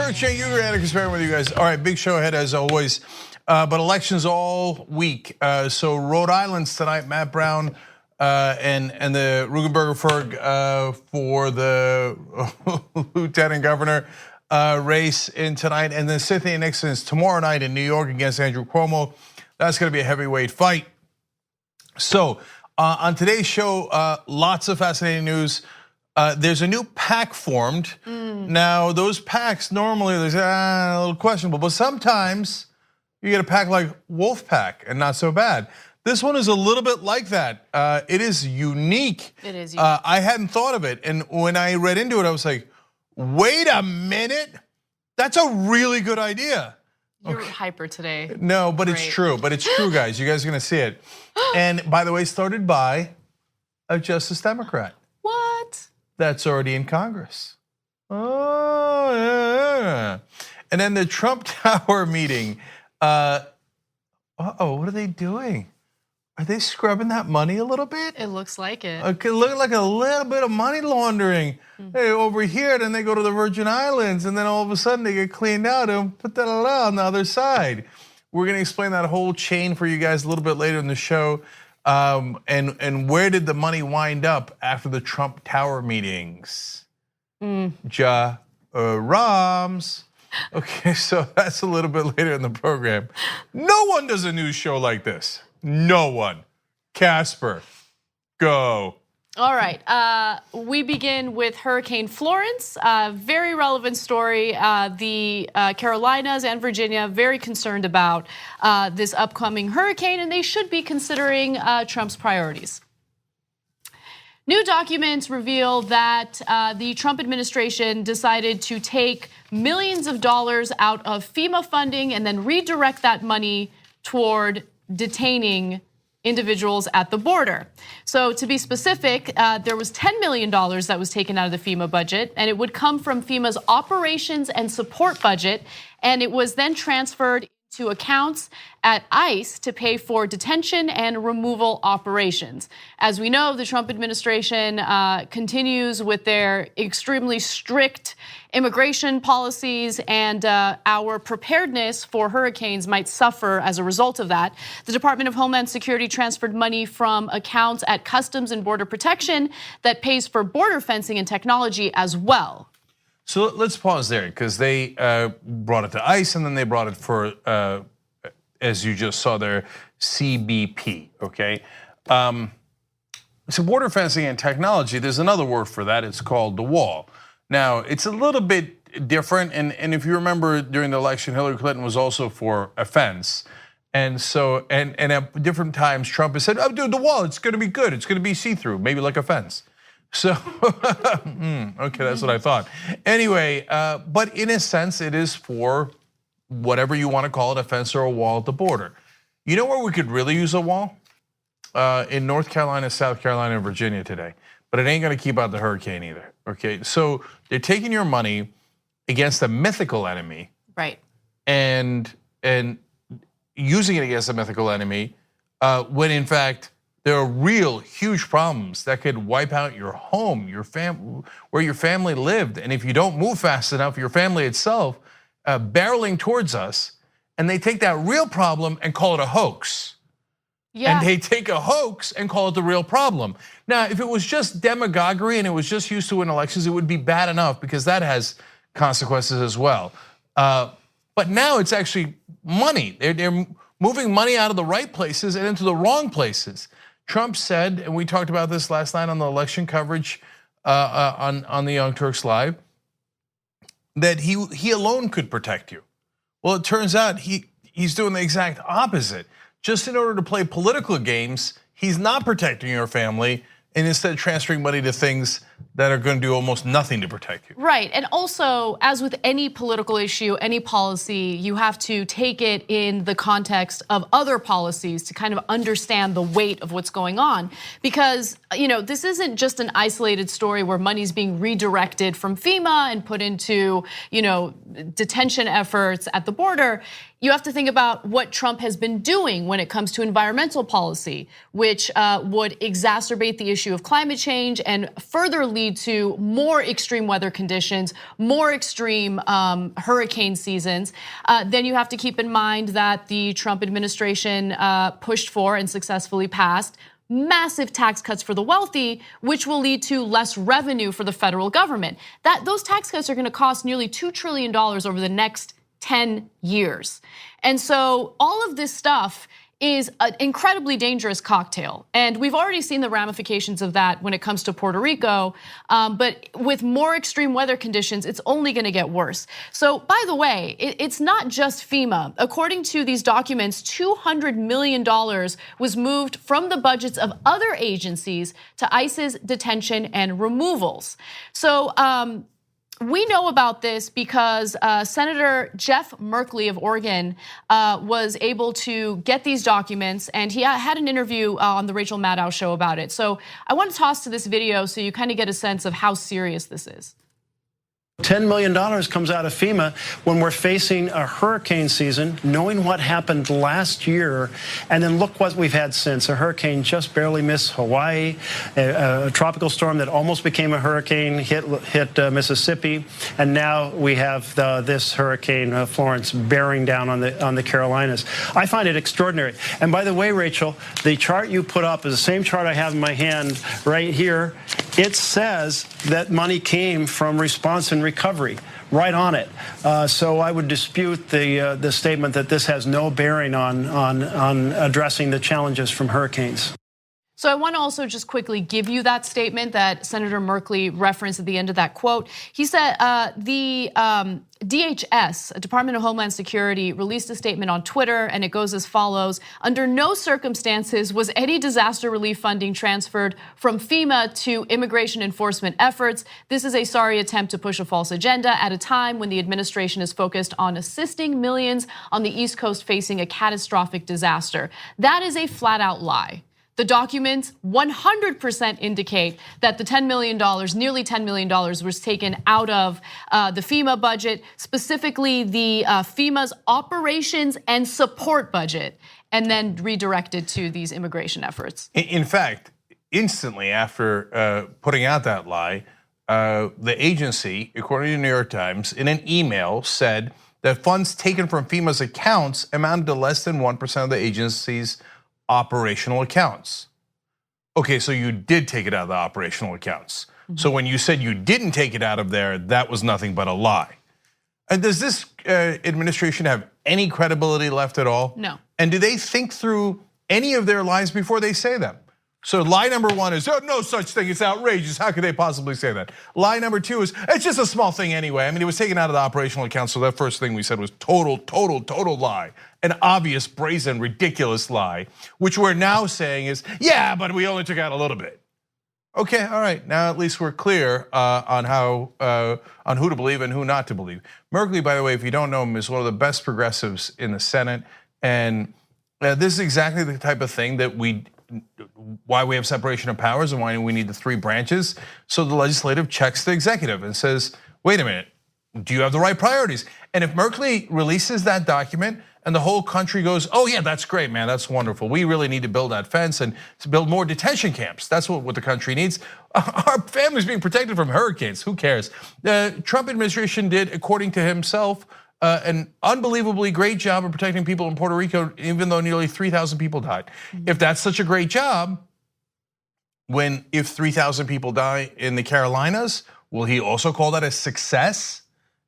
Kirk, Cenk Uygur, Atticus Berry with you guys. All right, big show ahead as always, but elections all week. So Rhode Island's tonight, Matt Brown and the Rugenberger for the lieutenant governor race in tonight, and then Cynthia Nixon's tomorrow night in New York against Andrew Cuomo. That's going to be a heavyweight fight. So on today's show, lots of fascinating news. There's a new PAC formed. Now, those PACs normally there's a little questionable, but sometimes you get a PAC like Wolf PAC and not so bad. This one is a little bit like that. It is unique. It is unique. I hadn't thought of it, and when I read into it, I was like, wait a minute, that's a really good idea. You're hyper today. No, but Great. It's true. But it's true, guys. You guys are gonna see it. And by the way, started by a Justice Democrat. What? That's already in Congress. Oh, yeah. And then the Trump Tower meeting. What are they doing? Are they scrubbing that money a little bit? It looks like it. Okay, look like a little bit of money laundering. Hey, over here, then they go to the Virgin Islands, and then all of a sudden they get cleaned out and put that on the other side. We're gonna explain that whole chain for you guys a little bit later in the show. And where did the money wind up after the Trump Tower meetings? Rams. Okay, so that's a little bit later in the program. No one does a news show like this. No one. Casper, go. All right, we begin with Hurricane Florence. Very relevant story. The Carolinas and Virginia very concerned about this upcoming hurricane, and they should be considering Trump's priorities. New documents reveal that the Trump administration decided to take millions of dollars out of FEMA funding and then redirect that money toward detaining individuals at the border. So to be specific, there was $10 million that was taken out of the FEMA budget, and it would come from FEMA's operations and support budget, and it was then transferred to accounts at ICE to pay for detention and removal operations. As we know, the Trump administration continues with their extremely strict immigration policies, and our preparedness for hurricanes might suffer as a result of that. The Department of Homeland Security transferred money from accounts at Customs and Border Protection that pays for border fencing and technology as well. So let's pause there, because they brought it to ICE, and then they brought it for, as you just saw there, CBP, okay? So border fencing and technology, there's another word for that, it's called the wall. Now, it's a little bit different, and if you remember during the election, Hillary Clinton was also for a fence. And so, and at different times, Trump has said, dude, the wall, it's gonna be good, it's gonna be see-through, maybe like a fence. So, okay, that's what I thought. Anyway, but in a sense, it is for whatever you want to call it, a fence or a wall at the border. You know where we could really use a wall? In North Carolina, South Carolina, and Virginia today. But it ain't gonna keep out the hurricane either, okay? So they're taking your money against a mythical enemy. Right. And using it against a mythical enemy, when in fact, there are real huge problems that could wipe out your home, where your family lived. And if you don't move fast enough, your family itself barreling towards us, and they take that real problem and call it a hoax. Yeah. And they take a hoax and call it the real problem. Now, if it was just demagoguery and it was just used to win elections, it would be bad enough, because that has consequences as well. But now it's actually money. They're moving money out of the right places and into the wrong places. Trump said, and we talked about this last night on the election coverage on the Young Turks Live, that he alone could protect you. Well, it turns out he's doing the exact opposite. Just in order to play political games, he's not protecting your family, and instead transferring money to things that are going to do almost nothing to protect you. Right, and also, as with any political issue, any policy, you have to take it in the context of other policies to kind of understand the weight of what's going on. Because this isn't just an isolated story where money's being redirected from FEMA and put into detention efforts at the border. You have to think about what Trump has been doing when it comes to environmental policy, which would exacerbate the issue of climate change and further lead lead to more extreme weather conditions, more extreme hurricane seasons. Then you have to keep in mind that the Trump administration pushed for and successfully passed massive tax cuts for the wealthy, which will lead to less revenue for the federal government. Those tax cuts are gonna cost nearly $2 trillion over the next 10 years. And so all of this stuff is an incredibly dangerous cocktail. And we've already seen the ramifications of that when it comes to Puerto Rico. But with more extreme weather conditions, it's only gonna get worse. So by the way, it's not just FEMA. According to these documents, $200 million was moved from the budgets of other agencies to ICE's detention and removals. So we know about this because Senator Jeff Merkley of Oregon was able to get these documents, and he had an interview on the Rachel Maddow show about it. So I want to toss to this video so you kind of get a sense of how serious this is. $10 million comes out of FEMA when we're facing a hurricane season, knowing what happened last year, and then look what we've had since. A hurricane just barely missed Hawaii, a tropical storm that almost became a hurricane hit Mississippi, and now we have this hurricane Florence bearing down on the Carolinas. I find it extraordinary. And by the way, Rachel, the chart you put up is the same chart I have in my hand right here. It says that money came from response and recovery, right on it. So I would dispute the statement that this has no bearing on addressing the challenges from hurricanes. So I want to also just quickly give you that statement that Senator Merkley referenced at the end of that quote. He said the DHS, Department of Homeland Security, released a statement on Twitter, and it goes as follows: under no circumstances was any disaster relief funding transferred from FEMA to immigration enforcement efforts. This is a sorry attempt to push a false agenda at a time when the administration is focused on assisting millions on the East Coast facing a catastrophic disaster. That is a flat out lie. The documents 100% indicate that the $10 million, nearly $10 million, was taken out of the FEMA budget, specifically the FEMA's operations and support budget, and then redirected to these immigration efforts. In fact, instantly after putting out that lie, the agency, according to the New York Times, in an email said that funds taken from FEMA's accounts amounted to less than 1% of the agency's operational accounts. Okay, so you did take it out of the operational accounts. So when you said you didn't take it out of there, that was nothing but a lie. And does this administration have any credibility left at all? No. And do they think through any of their lies before they say them? So lie number one is, oh, no such thing, it's outrageous. How could they possibly say that? Lie number two is, it's just a small thing anyway. I mean, it was taken out of the operational account, so that first thing we said was total lie. An obvious, brazen, ridiculous lie, which we're now saying is, yeah, but we only took out a little bit. Okay, all right, now at least we're clear on who to believe and who not to believe. Merkley, by the way, if you don't know him, is one of the best progressives in the Senate, and this is exactly the type of thing that why we have separation of powers and why we need the three branches. So the legislative checks the executive and says, wait a minute, do you have the right priorities? And if Merkley releases that document and the whole country goes, oh yeah, that's great, man, that's wonderful. We really need to build that fence and to build more detention camps. That's what the country needs. Our family's being protected from hurricanes, who cares? The Trump administration did, according to himself, an unbelievably great job of protecting people in Puerto Rico, even though nearly 3,000 people died. If that's such a great job, if 3,000 people die in the Carolinas, will he also call that a success?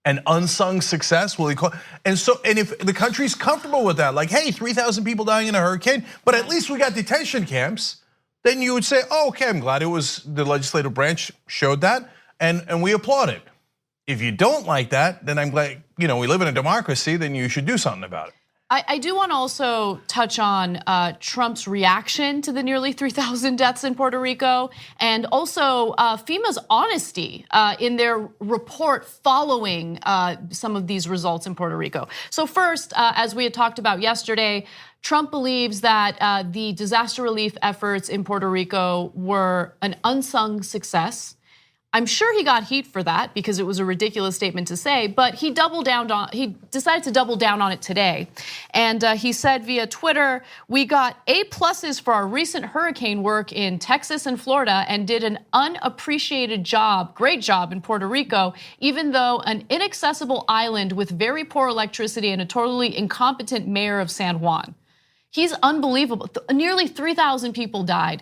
An unsung success? Will he call? And if the country's comfortable with that, like, hey, 3,000 people dying in a hurricane, but at least we got detention camps, then you would say, oh, okay, I'm glad it was the legislative branch showed that, and we applaud it. If you don't like that, then I'm glad, we live in a democracy, then you should do something about it. I do want to also touch on Trump's reaction to the nearly 3,000 deaths in Puerto Rico, and also FEMA's honesty in their report following some of these results in Puerto Rico. So first, as we had talked about yesterday, Trump believes that the disaster relief efforts in Puerto Rico were an unsung success. I'm sure he got heat for that because it was a ridiculous statement to say, but he decided to double down on it today. And he said via Twitter, "We got A+ for our recent hurricane work in Texas and Florida and did an unappreciated job, great job in Puerto Rico, even though an inaccessible island with very poor electricity and a totally incompetent mayor of San Juan." He's unbelievable. Nearly 3,000 people died.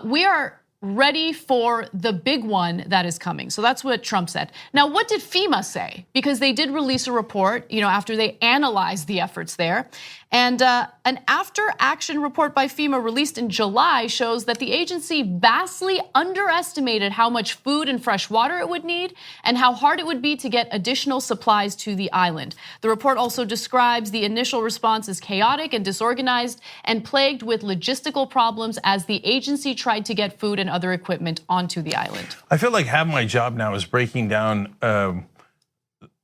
We are ready for the big one that is coming. So that's what Trump said. Now, what did FEMA say? Because they did release a report, after they analyzed the efforts there. And an after-action report by FEMA released in July shows that the agency vastly underestimated how much food and fresh water it would need and how hard it would be to get additional supplies to the island. The report also describes the initial response as chaotic and disorganized and plagued with logistical problems as the agency tried to get food and other equipment onto the island. I feel like half my job now is breaking down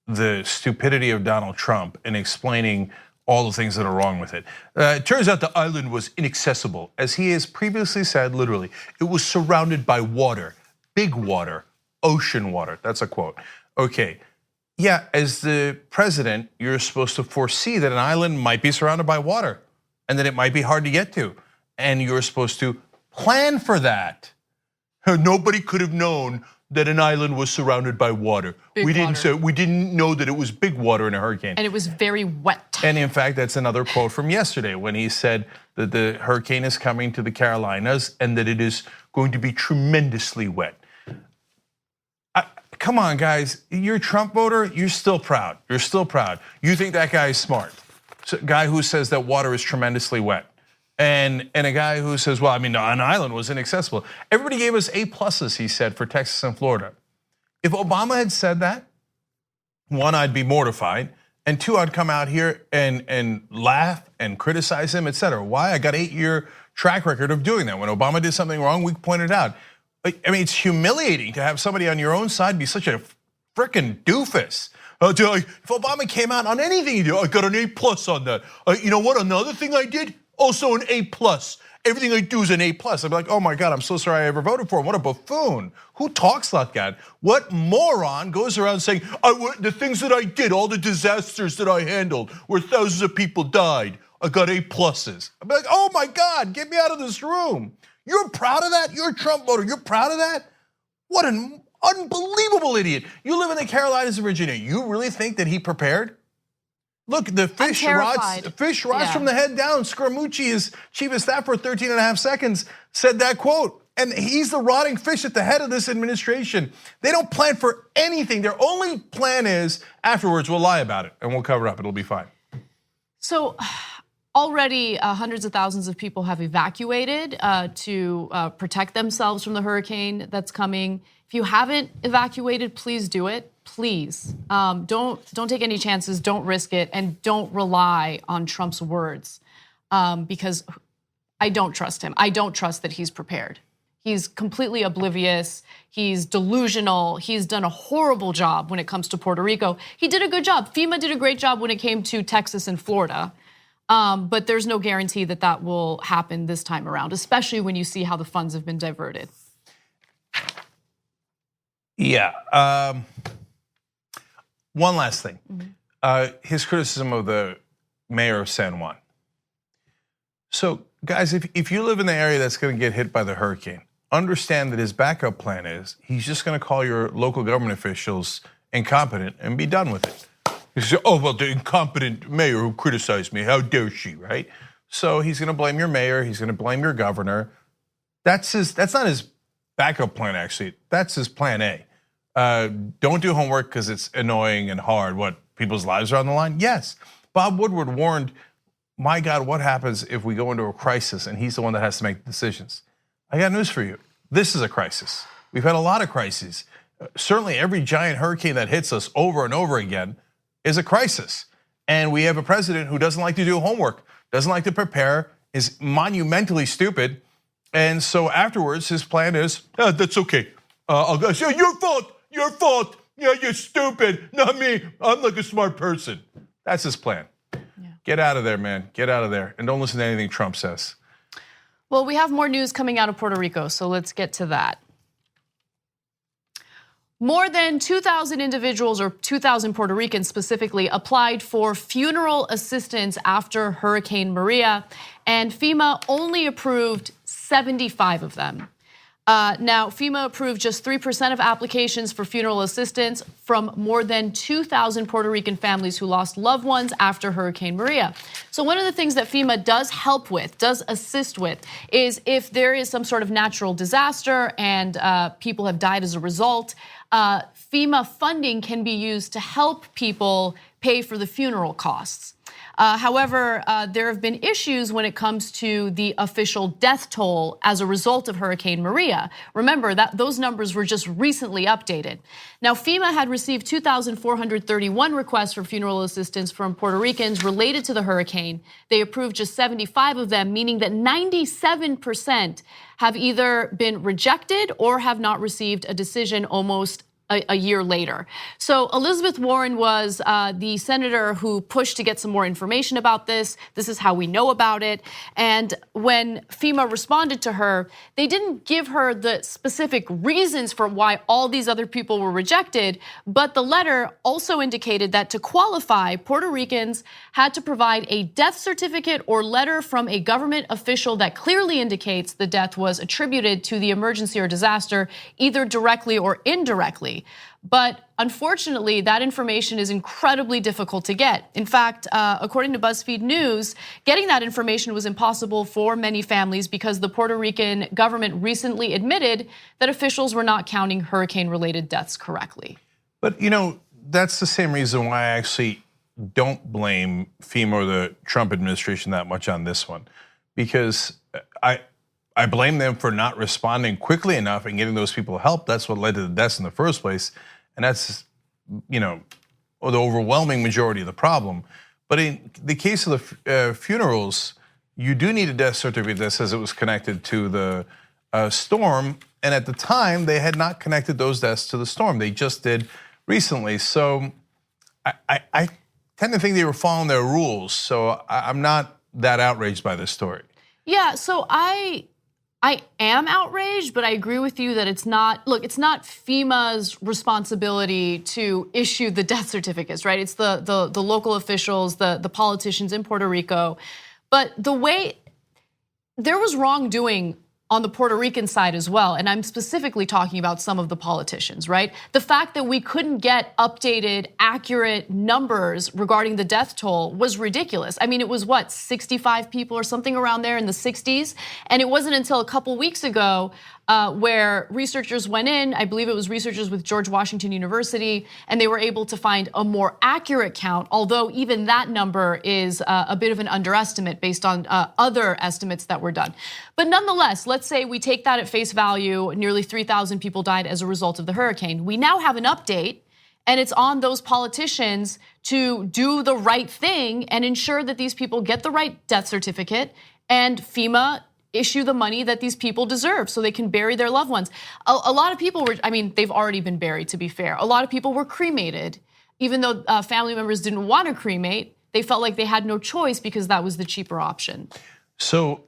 the stupidity of Donald Trump and explaining all the things that are wrong with it. It turns out the island was inaccessible. As he has previously said, literally, it was surrounded by water, big water, ocean water. That's a quote. Okay, yeah, as the president, you're supposed to foresee that an island might be surrounded by water and that it might be hard to get to. And you're supposed to plan for that. Nobody could have known that an island was surrounded by water. We didn't know that it was big water in a hurricane. And it was very wet. And in fact, that's another quote from yesterday when he said that the hurricane is coming to the Carolinas and that it is going to be tremendously wet. Come on, guys, you're a Trump voter, you're still proud. You're still proud. You think that guy is smart. So, a guy who says that water is tremendously wet. And a guy who says, well, an island was inaccessible. Everybody gave us A+, he said, for Texas and Florida. If Obama had said that, one, I'd be mortified, and two, I'd come out here and laugh and criticize him, etc. Why? I got 8-year track record of doing that. When Obama did something wrong, we pointed out. It's humiliating to have somebody on your own side be such a frickin' doofus. If Obama came out on anything he did, I got an A+ on that. You know what? Another thing I did. Also an A+. Everything I do is an A+. I'd be like, oh my God, I'm so sorry I ever voted for him. What a buffoon. Who talks like that? What moron goes around saying, the things that I did, all the disasters that I handled, where thousands of people died, I got A+. I'd be like, oh my God, get me out of this room. You're proud of that? You're a Trump voter, you're proud of that? What an unbelievable idiot. You live in the Carolinas and Virginia. You really think that he prepared? Look, the fish rots from the head down. Scaramucci, his chief of staff for 13.5 seconds, said that quote. And he's the rotting fish at the head of this administration. They don't plan for anything. Their only plan is afterwards we'll lie about it and we'll cover it up. It'll be fine. So already hundreds of thousands of people have evacuated to protect themselves from the hurricane that's coming. If you haven't evacuated, please do it. Please, don't take any chances, don't risk it, and don't rely on Trump's words because I don't trust him. I don't trust that he's prepared. He's completely oblivious, he's delusional, he's done a horrible job when it comes to Puerto Rico. He did a good job. FEMA did a great job when it came to Texas and Florida, but there's no guarantee that that will happen this time around, especially when you see how the funds have been diverted. Yeah. One last thing. His criticism of the mayor of San Juan. So, guys, if you live in the area that's going to get hit by the hurricane, understand that his backup plan is he's just going to call your local government officials incompetent and be done with it. He says, oh, well, the incompetent mayor who criticized me, how dare she, right? So he's going to blame your mayor, he's going to blame your governor. That's not his backup plan, actually. That's his plan A. Don't do homework because it's annoying and hard. What, people's lives are on the line? Yes. Bob Woodward warned, my God, what happens if we go into a crisis and he's the one that has to make decisions? I got news for you. This is a crisis. We've had a lot of crises. Certainly every giant hurricane that hits us over and over again is a crisis. And we have a president who doesn't like to do homework, doesn't like to prepare, is monumentally stupid. And so afterwards, his plan is, that's okay. I'll go, yeah, your fault. Yeah, you're stupid, not me. I'm like a smart person. That's his plan. Yeah. Get out of there, man. Get out of there. And don't listen to anything Trump says. Well, we have more news coming out of Puerto Rico, so let's get to that. More than 2,000 individuals, or 2,000 Puerto Ricans specifically, applied for funeral assistance after Hurricane Maria, and FEMA only approved 75 of them. Now, FEMA approved just 3% of applications for funeral assistance from more than 2,000 Puerto Rican families who lost loved ones after Hurricane Maria. So one of the things that FEMA does help with, does assist with, is if there is some sort of natural disaster and people have died as a result, FEMA funding can be used to help people pay for the funeral costs. However, there have been issues when it comes to the official death toll as a result of Hurricane Maria. Remember that those numbers were just recently updated. Now, FEMA had received 2,431 requests for funeral assistance from Puerto Ricans related to the hurricane. They approved just 75 of them, meaning that 97% have either been rejected or have not received a decision almost a year later. So Elizabeth Warren was the senator who pushed to get some more information about this. This is how we know about it. And when FEMA responded to her, they didn't give her the specific reasons for why all these other people were rejected, but the letter also indicated that to qualify, Puerto Ricans had to provide a death certificate or letter from a government official that clearly indicates the death was attributed to the emergency or disaster, either directly or indirectly. But unfortunately, that information is incredibly difficult to get. In fact, according to BuzzFeed News, getting that information was impossible for many families because the Puerto Rican government recently admitted that officials were not counting hurricane-related deaths correctly. But that's the same reason why I actually don't blame FEMA or the Trump administration that much on this one, because I blame them for not responding quickly enough and getting those people help. That's what led to the deaths in the first place. And that's, the overwhelming majority of the problem. But in the case of the funerals, you do need a death certificate that says it was connected to the storm. And at the time, they had not connected those deaths to the storm. They just did recently. So I tend to think they were following their rules. So I'm not that outraged by this story. Yeah, so I am outraged, but I agree with you that it's not FEMA's responsibility to issue the death certificates, right? It's the local officials, the politicians in Puerto Rico. But the way there was wrongdoing on the Puerto Rican side as well, and I'm specifically talking about some of the politicians, right? The fact that we couldn't get updated, accurate numbers regarding the death toll was ridiculous. I mean, it was 65 people or something around there in the 60s, and it wasn't until a couple weeks ago where researchers went in, I believe it was researchers with George Washington University, and they were able to find a more accurate count, although even that number is a bit of an underestimate based on other estimates that were done. But nonetheless, let's say we take that at face value, nearly 3,000 people died as a result of the hurricane. We now have an update, and it's on those politicians to do the right thing and ensure that these people get the right death certificate, and FEMA issue the money that these people deserve so they can bury their loved ones. A lot of people were, they've already been buried, to be fair. A lot of people were cremated. Even though family members didn't want to cremate, they felt like they had no choice because that was the cheaper option. So,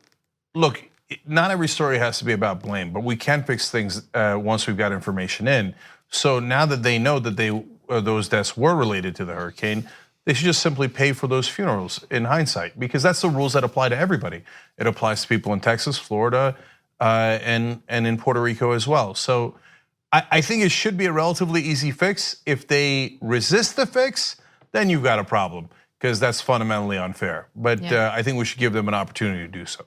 look, not every story has to be about blame, but we can fix things once we've got information in. So now that they know that those deaths were related to the hurricane, they should just simply pay for those funerals in hindsight, because that's the rules that apply to everybody. It applies to people in Texas, Florida, and in Puerto Rico as well. So I think it should be a relatively easy fix. If they resist the fix, then you've got a problem, because that's fundamentally unfair. But I think we should give them an opportunity to do so.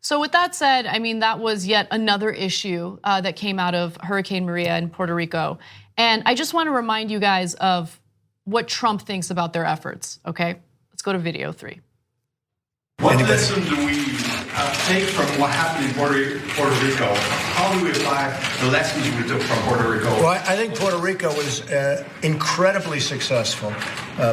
So with that said, that was yet another issue that came out of Hurricane Maria in Puerto Rico. And I just want to remind you guys of what Trump thinks about their efforts, okay? Let's go to video 3. What lesson do we take from what happened in Puerto Rico? How do we apply the lessons we took from Puerto Rico? Well, I think Puerto Rico was incredibly successful.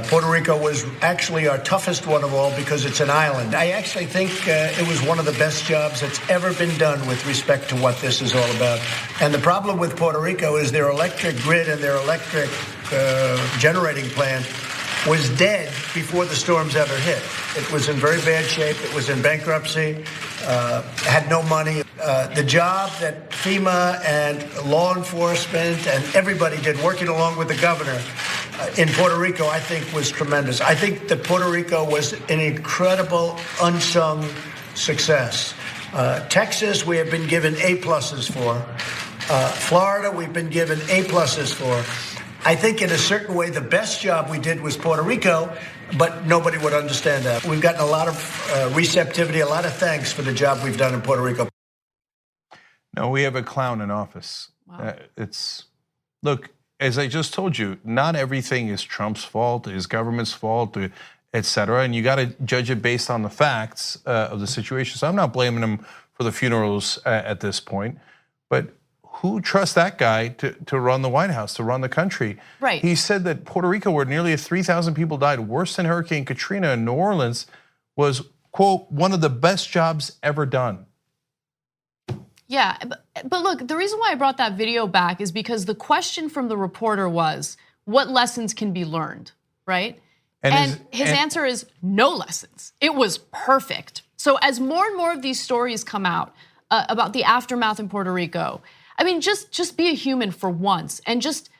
Puerto Rico was actually our toughest one of all because it's an island. I actually think it was one of the best jobs that's ever been done with respect to what this is all about. And the problem with Puerto Rico is their electric grid and their electric generating plant was dead before the storms ever hit. It was in very bad shape. It was in bankruptcy, had no money. The job that FEMA and law enforcement and everybody did, working along with the governor in Puerto Rico, I think was tremendous. I think that Puerto Rico was an incredible unsung success. Texas, we have been given A-pluses for. Florida, we've been given A-pluses for. I think in a certain way, the best job we did was Puerto Rico, but nobody would understand that. We've gotten a lot of receptivity, a lot of thanks for the job we've done in Puerto Rico. No, we have a clown in office. Wow. Look, as I just told you, not everything is Trump's fault, is government's fault, et cetera, and you got to judge it based on the facts of the situation. So I'm not blaming him for the funerals at this point, but who trusts that guy to run the White House, to run the country? Right. He said that Puerto Rico, where nearly 3,000 people died, worse than Hurricane Katrina in New Orleans, was, quote, one of the best jobs ever done. Yeah, but look, the reason why I brought that video back is because the question from the reporter was, what lessons can be learned, right? And his answer is no lessons. It was perfect. So as more and more of these stories come out about the aftermath in Puerto Rico, I mean, just be a human for once and just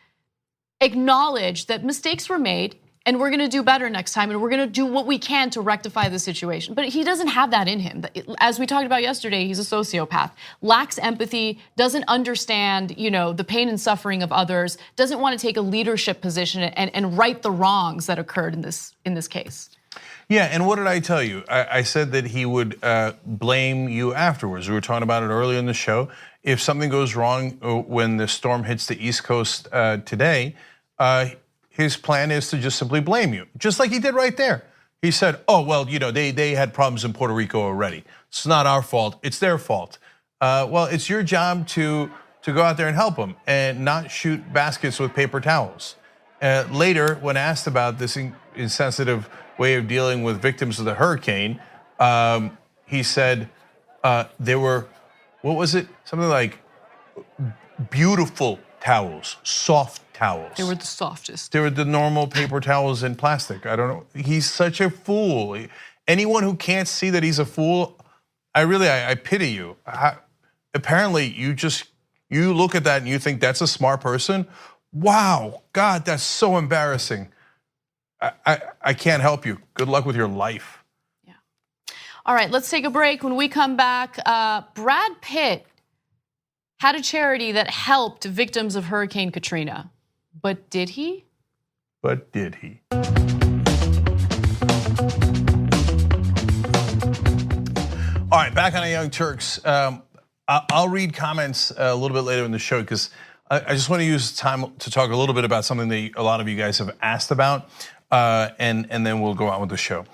acknowledge that mistakes were made and we're gonna do better next time and we're gonna do what we can to rectify the situation. But he doesn't have that in him. As we talked about yesterday, he's a sociopath, lacks empathy, doesn't understand, the pain and suffering of others, doesn't want to take a leadership position and right the wrongs that occurred in this case. Yeah, and what did I tell you? I said that he would blame you afterwards. We were talking about it earlier in the show. If something goes wrong when the storm hits the East Coast today, his plan is to just simply blame you, just like he did right there. He said, oh, well, they had problems in Puerto Rico already. It's not our fault, it's their fault. Well, it's your job to go out there and help them and not shoot baskets with paper towels. Later, when asked about this insensitive way of dealing with victims of the hurricane, he said there were, what was it? Something like beautiful towels, soft towels. They were the softest. They were the normal paper towels in plastic. I don't know. He's such a fool. Anyone who can't see that he's a fool, I pity you. Apparently, you look at that and you think that's a smart person. Wow, God, that's so embarrassing. I can't help you. Good luck with your life. Yeah. All right, let's take a break. When we come back, Brad Pitt had a charity that helped victims of Hurricane Katrina. But did he? But did he? All right, back on the Young Turks. I'll read comments a little bit later in the show because I just want to use time to talk a little bit about something that a lot of you guys have asked about, and then we'll go on with the show.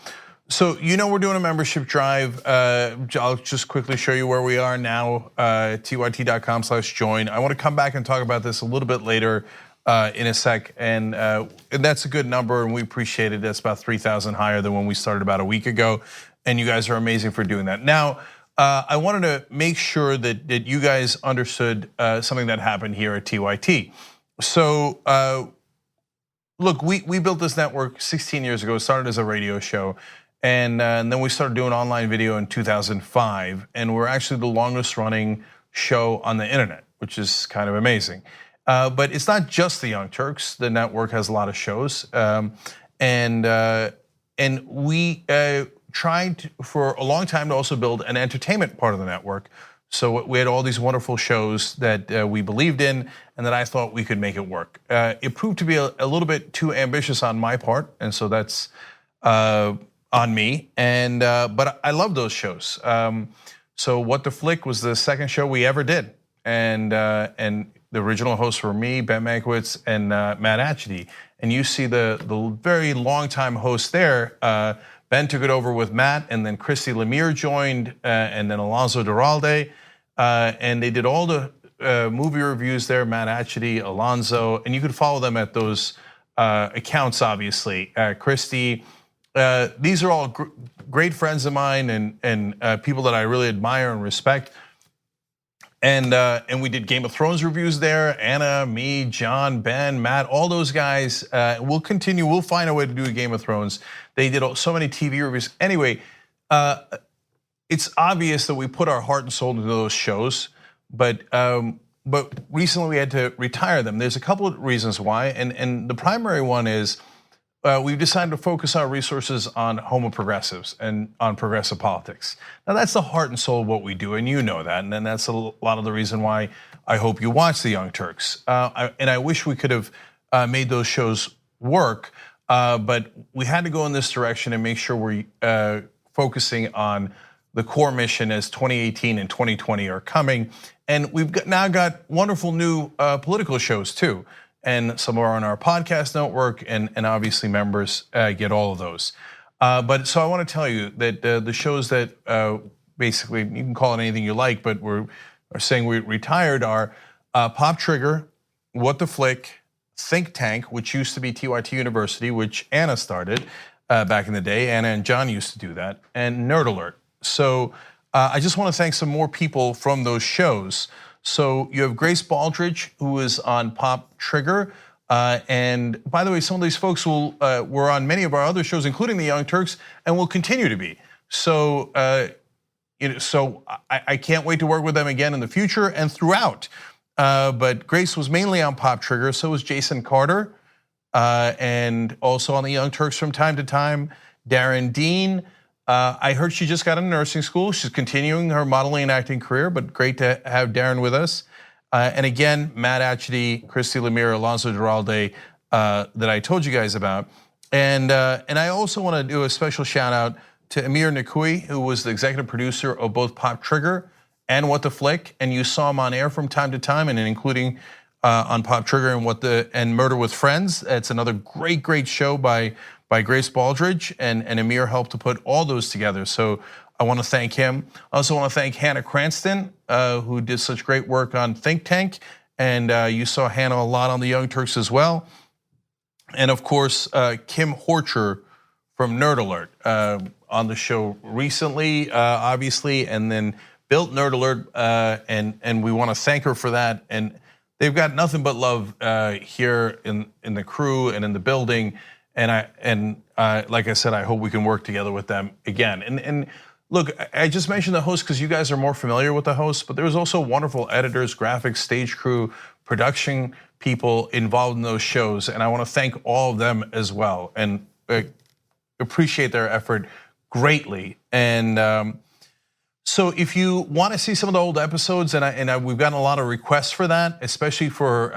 So we're doing a membership drive. I'll just quickly show you where we are now. tyt.com/join. I want to come back and talk about this a little bit later in a sec, and that's a good number, and we appreciate it. That's about 3,000 higher than when we started about a week ago, and you guys are amazing for doing that. Now, I wanted to make sure that you guys understood something that happened here at TYT. So, look, we built this network 16 years ago. It started as a radio show, and then we started doing online video in 2005, and we're actually the longest running show on the internet, which is kind of amazing. But it's not just the Young Turks. The network has a lot of shows, and we tried for a long time to also build an entertainment part of the network. So we had all these wonderful shows that we believed in and that I thought we could make it work. It proved to be a little bit too ambitious on my part, and so that's on me. But I love those shows. So What the Flick was the second show we ever did, and the original hosts were me, Ben Mankiewicz, and Matt Atchity. And you see the very long time host there. Ben took it over with Matt, and then Christy Lemire joined, and then Alonso Duralde, and they did all the movie reviews there. Matt Atchity, Alonso, and you could follow them at those accounts. Obviously, Christy. These are all great friends of mine and people that I really admire and respect. And we did Game of Thrones reviews there. Anna, me, John, Ben, Matt, all those guys. We'll continue. We'll find a way to do a Game of Thrones. They did so many TV reviews. Anyway, it's obvious that we put our heart and soul into those shows, but recently we had to retire them. There's a couple of reasons why, and the primary one is we've decided to focus our resources on homo progressives and on progressive politics. Now that's the heart and soul of what we do, and you know that, and then that's a lot of the reason why I hope you watch the Young Turks. And I wish we could have made those shows work, but we had to go in this direction and make sure we're focusing on the core mission as 2018 and 2020 are coming. And we've now got wonderful new political shows too. And some are on our podcast network, and obviously members get all of those. But so I want to tell you that the shows that basically, you can call it anything you like, but we're saying we retired are Pop Trigger, What the Flick, Think Tank, which used to be TYT University, which Anna started back in the day. Anna and John used to do that, and Nerd Alert. So I just want to thank some more people from those shows. So you have Grace Baldridge, who is on Pop Trigger. And by the way, some of these folks were on many of our other shows, including the Young Turks, and will continue to be. So, I can't wait to work with them again in the future and throughout. But Grace was mainly on Pop Trigger, so was Jason Carter, and also on the Young Turks from time to time, Darren Dean. I heard she just got into nursing school. She's continuing her modeling and acting career, but great to have Darren with us. And again, Matt Atchity, Christy Lemire, Alonso Duralde, that I told you guys about. And I also want to do a special shout out to Amir Nakui, who was the executive producer of both Pop Trigger and What the Flick. And you saw him on air from time to time, and including on Pop Trigger and Murder with Friends. It's another great show by Grace Baldridge, and Amir helped to put all those together. So I want to thank him. I also want to thank Hannah Cranston, who did such great work on Think Tank, and you saw Hannah a lot on the Young Turks as well. And of course, Kim Horcher from Nerd Alert on the show recently, obviously, and then built Nerd Alert, and we want to thank her for that. And they've got nothing but love here in the crew and in the building. And like I said, I hope we can work together with them again. And look, I just mentioned the hosts because you guys are more familiar with the hosts, but there was also wonderful editors, graphics, stage crew, production people involved in those shows, and I want to thank all of them as well, and appreciate their effort greatly. And so if you want to see some of the old episodes, and we've gotten a lot of requests for that, especially for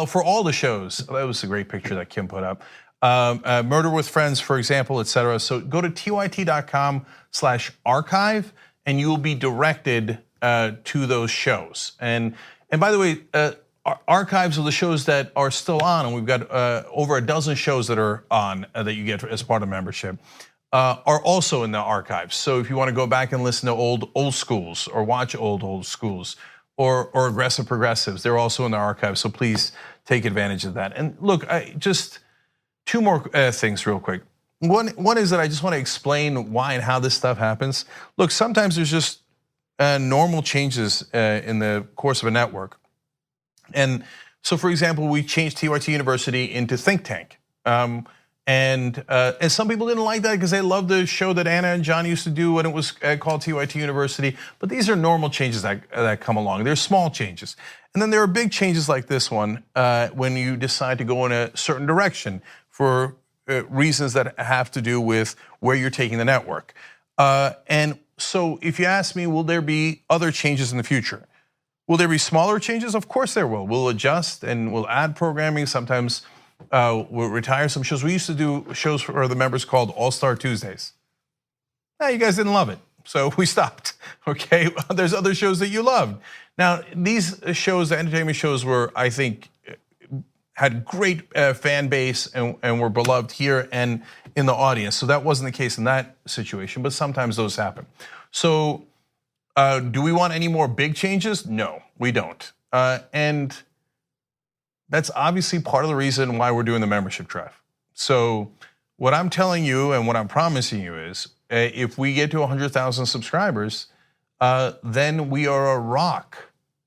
for all the shows. That was a great picture that Kim put up. Murder with Friends, for example, etc. So go to tyt.com/archive, and you will be directed to those shows. And by the way, archives of the shows that are still on, and we've got over a dozen shows that are on that you get as part of membership, are also in the archives. So if you want to go back and listen to old schools, or watch old schools, or aggressive progressives, they're also in the archives. So please take advantage of that. And look, just two more things real quick. One is that I just want to explain why and how this stuff happens. Look, sometimes there's just normal changes in the course of a network. And so, for example, we changed TYT University into Think Tank. And some people didn't like that because they loved the show that Anna and John used to do when it was called TYT University. But these are normal changes that come along. They're small changes. And then there are big changes like this one when you decide to go in a certain direction for reasons that have to do with where you're taking the network. And so if you ask me, will there be other changes in the future? Will there be smaller changes? Of course there will. We'll adjust and we'll add programming. Sometimes we'll retire some shows. We used to do shows for the members called All-Star Tuesdays. You guys didn't love it, so we stopped, okay? There's other shows that you loved. Now, these shows, the entertainment shows, were, I think, had great fan base and were beloved here and in the audience. So that wasn't the case in that situation, but sometimes those happen. So do we want any more big changes? No, we don't. And that's obviously part of the reason why we're doing the membership drive. So what I'm telling you and what I'm promising you is if we get to 100,000 subscribers, then we are a rock.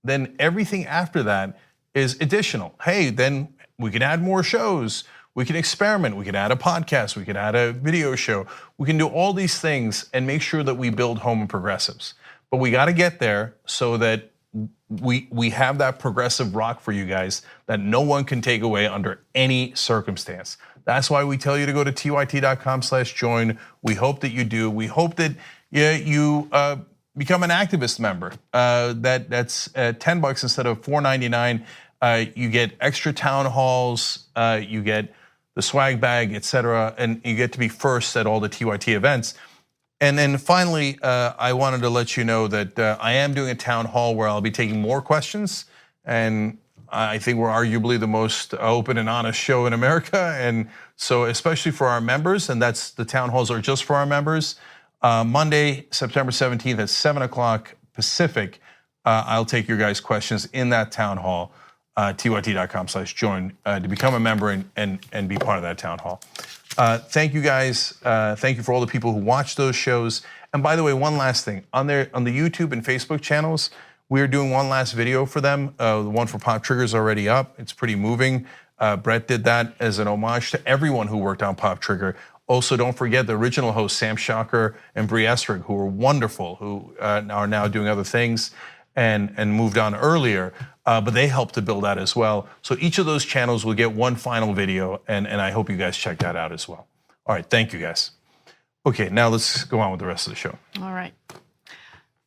Then everything after that is additional. Hey, then we can add more shows. We can experiment. We can add a podcast. We can add a video show. We can do all these things and make sure that we build home and progressives. But we got to get there so that we have that progressive rock for you guys that no one can take away under any circumstance. That's why we tell you to go to tyt.com/join. We hope that you do. We hope that you become an activist member. That's $10 instead of $4.99. You get extra town halls. You get the swag bag, etc., and you get to be first at all the TYT events. And then finally, I wanted to let you know that I am doing a town hall where I'll be taking more questions, and I think we're arguably the most open and honest show in America, and so especially for our members, and that's the town halls are just for our members. Monday, September 17th at 7 o'clock Pacific, I'll take your guys' questions in that town hall. tyt.com/join to become a member and be part of that town hall. Thank you guys. Thank you for all the people who watch those shows. And by the way, one last thing on the YouTube and Facebook channels, we're doing one last video for them. The one for Pop Trigger is already up. It's pretty moving. Brett did that as an homage to everyone who worked on Pop Trigger. Also, don't forget the original hosts, Sam Shocker and Bree Estrig, who were wonderful, who are now doing other things and moved on earlier. But they helped to build that as well. So each of those channels will get one final video, and I hope you guys check that out as well. All right, thank you guys. Okay, now let's go on with the rest of the show. All right.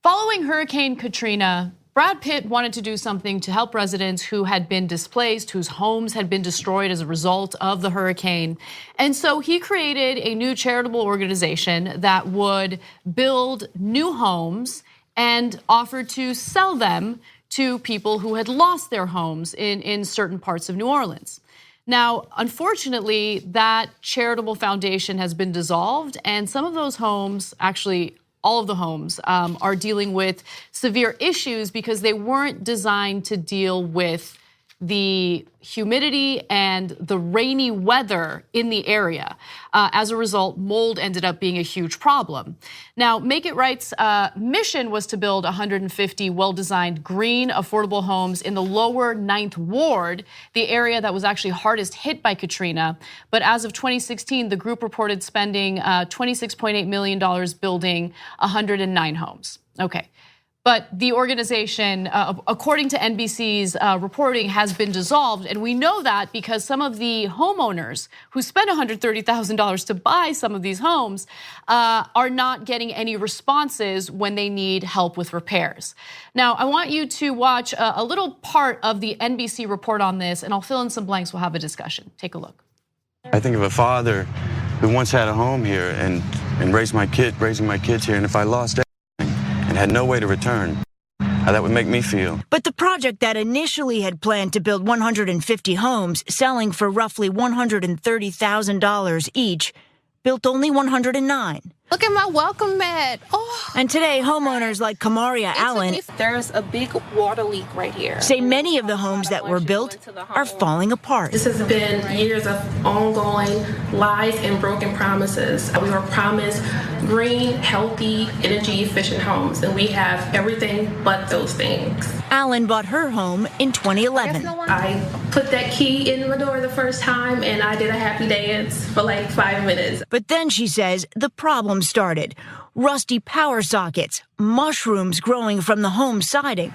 Following Hurricane Katrina, Brad Pitt wanted to do something to help residents who had been displaced, whose homes had been destroyed as a result of the hurricane. And so he created a new charitable organization that would build new homes and offer to sell them to people who had lost their homes in certain parts of New Orleans. Now, unfortunately, that charitable foundation has been dissolved, and some of those homes, actually all of the homes, are dealing with severe issues because they weren't designed to deal with the humidity and the rainy weather in the area. As a result, mold ended up being a huge problem. Now, Make It Right's mission was to build 150 well-designed green, affordable homes in the lower 9th Ward, the area that was actually hardest hit by Katrina. But as of 2016, the group reported spending $26.8 million building 109 homes. Okay. But the organization, according to NBC's reporting, has been dissolved. And we know that because some of the homeowners who spent $130,000 to buy some of these homes are not getting any responses when they need help with repairs. Now, I want you to watch a little part of the NBC report on this, and I'll fill in some blanks. We'll have a discussion. Take a look. I think of a father who once had a home here and raising my kids here, and if I lost and had no way to return, how that would make me feel. But the project that initially had planned to build 150 homes, selling for roughly $130,000 each, built only 109. Look at my welcome mat. Oh. And today, homeowners like Kamaria Allen, there's a big water leak right here. Say many of the homes that were built are falling apart. This has been years of ongoing lies and broken promises. We were promised green, healthy, energy-efficient homes, and we have everything but those things. Allen bought her home in 2011. I put that key in the door the first time, and I did a happy dance for like 5 minutes. But then she says the problem started. Rusty power sockets, mushrooms growing from the home siding.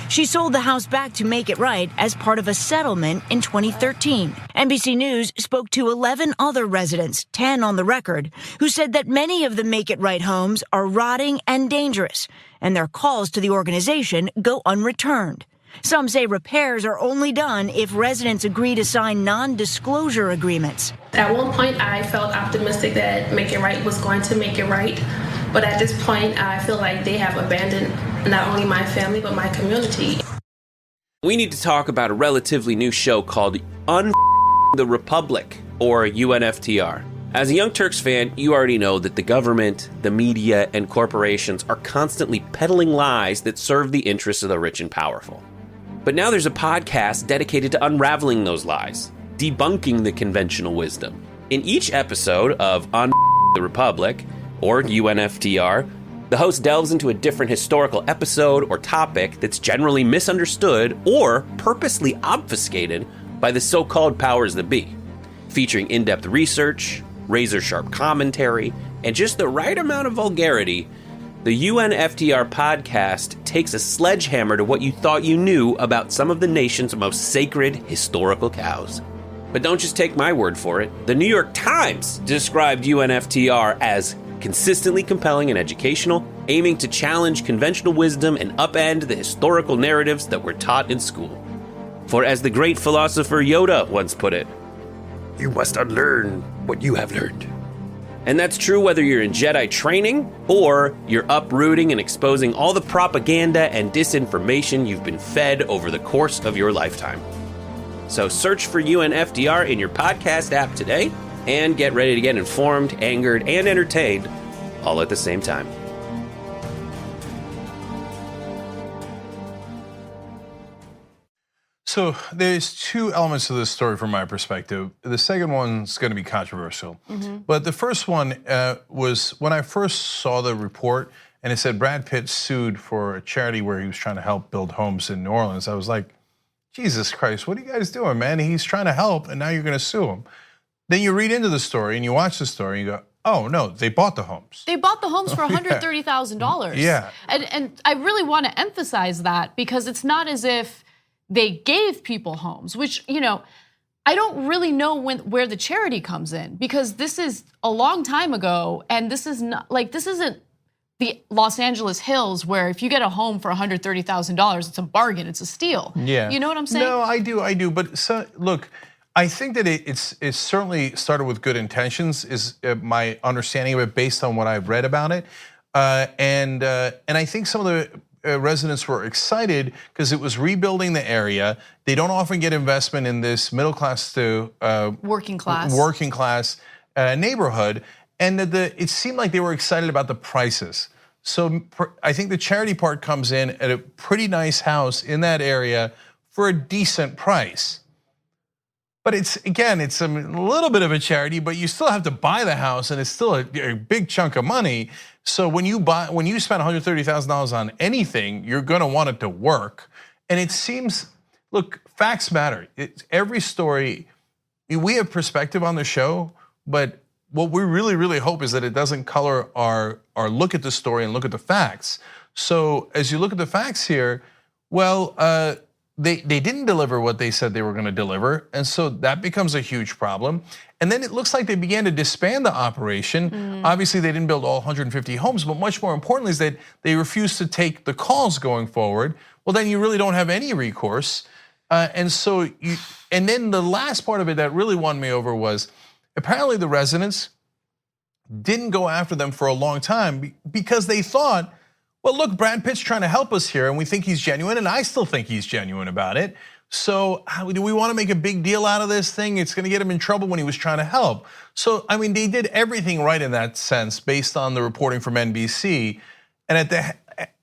She sold the house back to Make It Right as part of a settlement in 2013. NBC News spoke to 11 other residents, 10 on the record, who said that many of the Make It Right homes are rotting and dangerous, and their calls to the organization go unreturned. Some say repairs are only done if residents agree to sign non-disclosure agreements. At one point, I felt optimistic that Make It Right was going to make it right. But at this point, I feel like they have abandoned not only my family, but my community. We need to talk about a relatively new show called the Republic, or UNFTR. As a Young Turks fan, you already know that the government, the media, and corporations are constantly peddling lies that serve the interests of the rich and powerful. But now there's a podcast dedicated to unraveling those lies, debunking the conventional wisdom. In each episode of On the Republic, or UNFTR, The host delves into a different historical episode or topic that's generally misunderstood or purposely obfuscated by the so-called powers that be, featuring in-depth research, razor-sharp commentary, and just the right amount of vulgarity. The UNFTR podcast takes a sledgehammer to what you thought you knew about some of the nation's most sacred historical cows. But don't just take my word for it. The New York Times described UNFTR as consistently compelling and educational, aiming to challenge conventional wisdom and upend the historical narratives that were taught in school. For as the great philosopher Yoda once put it, you must unlearn what you have learned. And that's true whether you're in Jedi training or you're uprooting and exposing all the propaganda and disinformation you've been fed over the course of your lifetime. So search for UNFTR in your podcast app today and get ready to get informed, angered, and entertained all at the same time. So there's two elements to this story from my perspective. The second one's going to be controversial. But the first one was when I first saw the report and it said Brad Pitt sued for a charity where he was trying to help build homes in New Orleans. I was like, Jesus Christ, what are you guys doing, man? He's trying to help and now you're going to sue him. Then you read into the story and you watch the story and you go, oh no, they bought the homes. They bought the homes for $130,000. Yeah. And I really want to emphasize that because it's not as if they gave people homes, which, I don't really know where the charity comes in because this is a long time ago and this is not this isn't the Los Angeles Hills where if you get a home for $130,000, it's a bargain, it's a steal. Yeah. You know what I'm saying? No, I do. But look, I think that it's certainly started with good intentions, is my understanding of it based on what I've read about it. And I think some of the residents were excited because it was rebuilding the area. They don't often get investment in this middle class to working class neighborhood. And it seemed like they were excited about the prices. So I think the charity part comes in at a pretty nice house in that area for a decent price. But it's a little bit of a charity, but you still have to buy the house, and it's still a big chunk of money. So when you spend $130,000 on anything, you're going to want it to work. And it seems, look, facts matter. Every story, we have perspective on the show, but what we really, really hope is that it doesn't color our look at the story and look at the facts. So as you look at the facts here, well, they didn't deliver what they said they were going to deliver, and so that becomes a huge problem. And then it looks like they began to disband the operation. Obviously, they didn't build all 150 homes, but much more importantly is that they refused to take the calls going forward. Well, then you really don't have any recourse. And then the last part of it that really won me over was apparently the residents didn't go after them for a long time because they thought, well, look, Brad Pitt's trying to help us here and we think he's genuine, and I still think he's genuine about it. So do we want to make a big deal out of this thing? It's going to get him in trouble when he was trying to help. So, I mean, they did everything right in that sense based on the reporting from NBC. And at the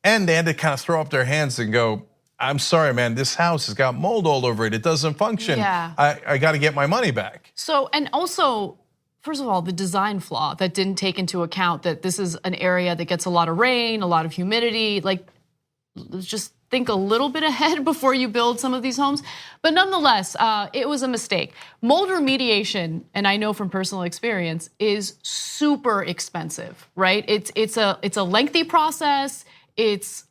end, they had to kind of throw up their hands and go, I'm sorry, man, this house has got mold all over it. It doesn't function. Yeah. I got to get my money back. So, and also, first of all, the design flaw that didn't take into account that this is an area that gets a lot of rain, a lot of humidity. Let's just think a little bit ahead before you build some of these homes. But nonetheless, it was a mistake. Mold remediation, and I know from personal experience, is super expensive, right? It's a lengthy process. It's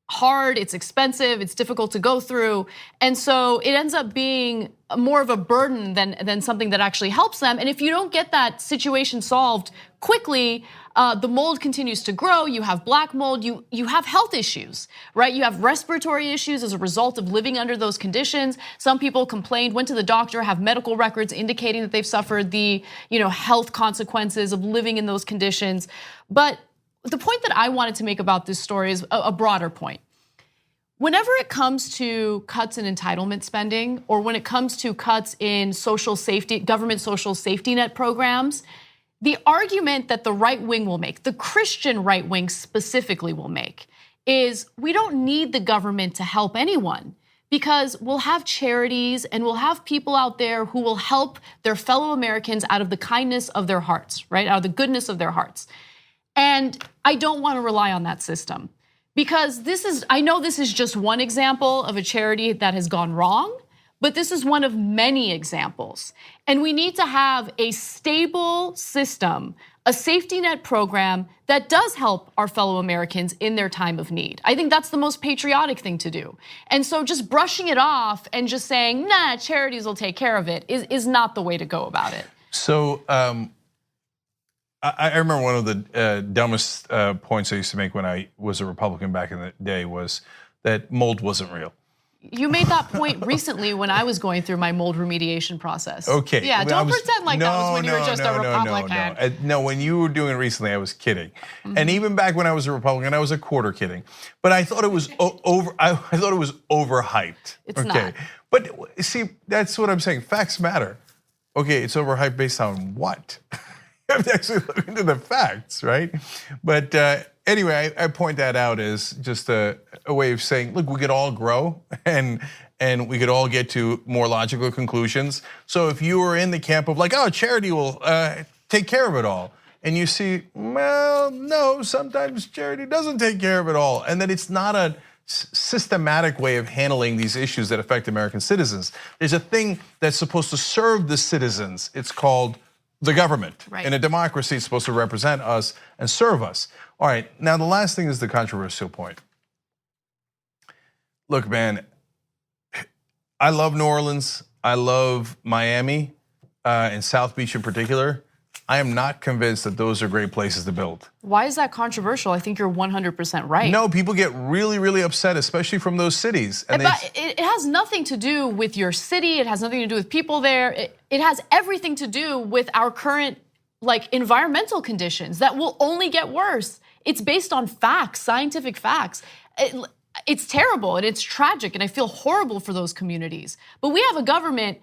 hard, it's expensive, it's difficult to go through. And so it ends up being more of a burden than something that actually helps them. And if you don't get that situation solved quickly, the mold continues to grow, you have black mold, you have health issues, right? You have respiratory issues as a result of living under those conditions. Some people complained, went to the doctor, have medical records indicating that they've suffered the health consequences of living in those conditions. But the point that I wanted to make about this story is a broader point. Whenever it comes to cuts in entitlement spending, or when it comes to cuts in social safety, government social safety net programs, the argument that the right wing will make, the Christian right wing specifically will make, is we don't need the government to help anyone because we'll have charities and we'll have people out there who will help their fellow Americans out of the kindness of their hearts, right? Out of the goodness of their hearts. And I don't want to rely on that system because I know this is just one example of a charity that has gone wrong, but this is one of many examples. And we need to have a stable system, a safety net program that does help our fellow Americans in their time of need. I think that's the most patriotic thing to do. And so just brushing it off and just saying, nah, charities will take care of it is not the way to go about it. So I remember one of the dumbest points I used to make when I was a Republican back in the day was that mold wasn't real. You made that point recently when I was going through my mold remediation process. Okay. Yeah, don't pretend like that was when you were just a Republican. No, when you were doing it recently, I was kidding. And even back when I was a Republican, I was a quarter kidding. But I thought it was I thought it was overhyped. It's not. But see, that's what I'm saying. Facts matter. Okay, it's overhyped based on what? You have to actually look into the facts, right? But anyway, I point that out as just a way of saying, look, we could all grow and we could all get to more logical conclusions. So if you were in the camp of like, oh, charity will take care of it all, and you see, well, no, sometimes charity doesn't take care of it all, and that it's not a systematic way of handling these issues that affect American citizens. There's a thing that's supposed to serve the citizens. It's called the government. Right. In a democracy, it's supposed to represent us and serve us. All right, now the last thing is the controversial point. Look, man, I love New Orleans. I love Miami and South Beach in particular. I am not convinced that those are great places to build. Why is that controversial? I think you're 100% right. No, people get really, really upset, especially from those cities. And but it has nothing to do with your city. It has nothing to do with people there. It has everything to do with our current environmental conditions that will only get worse. It's based on facts, scientific facts. It's terrible and it's tragic, and I feel horrible for those communities. But we have a government.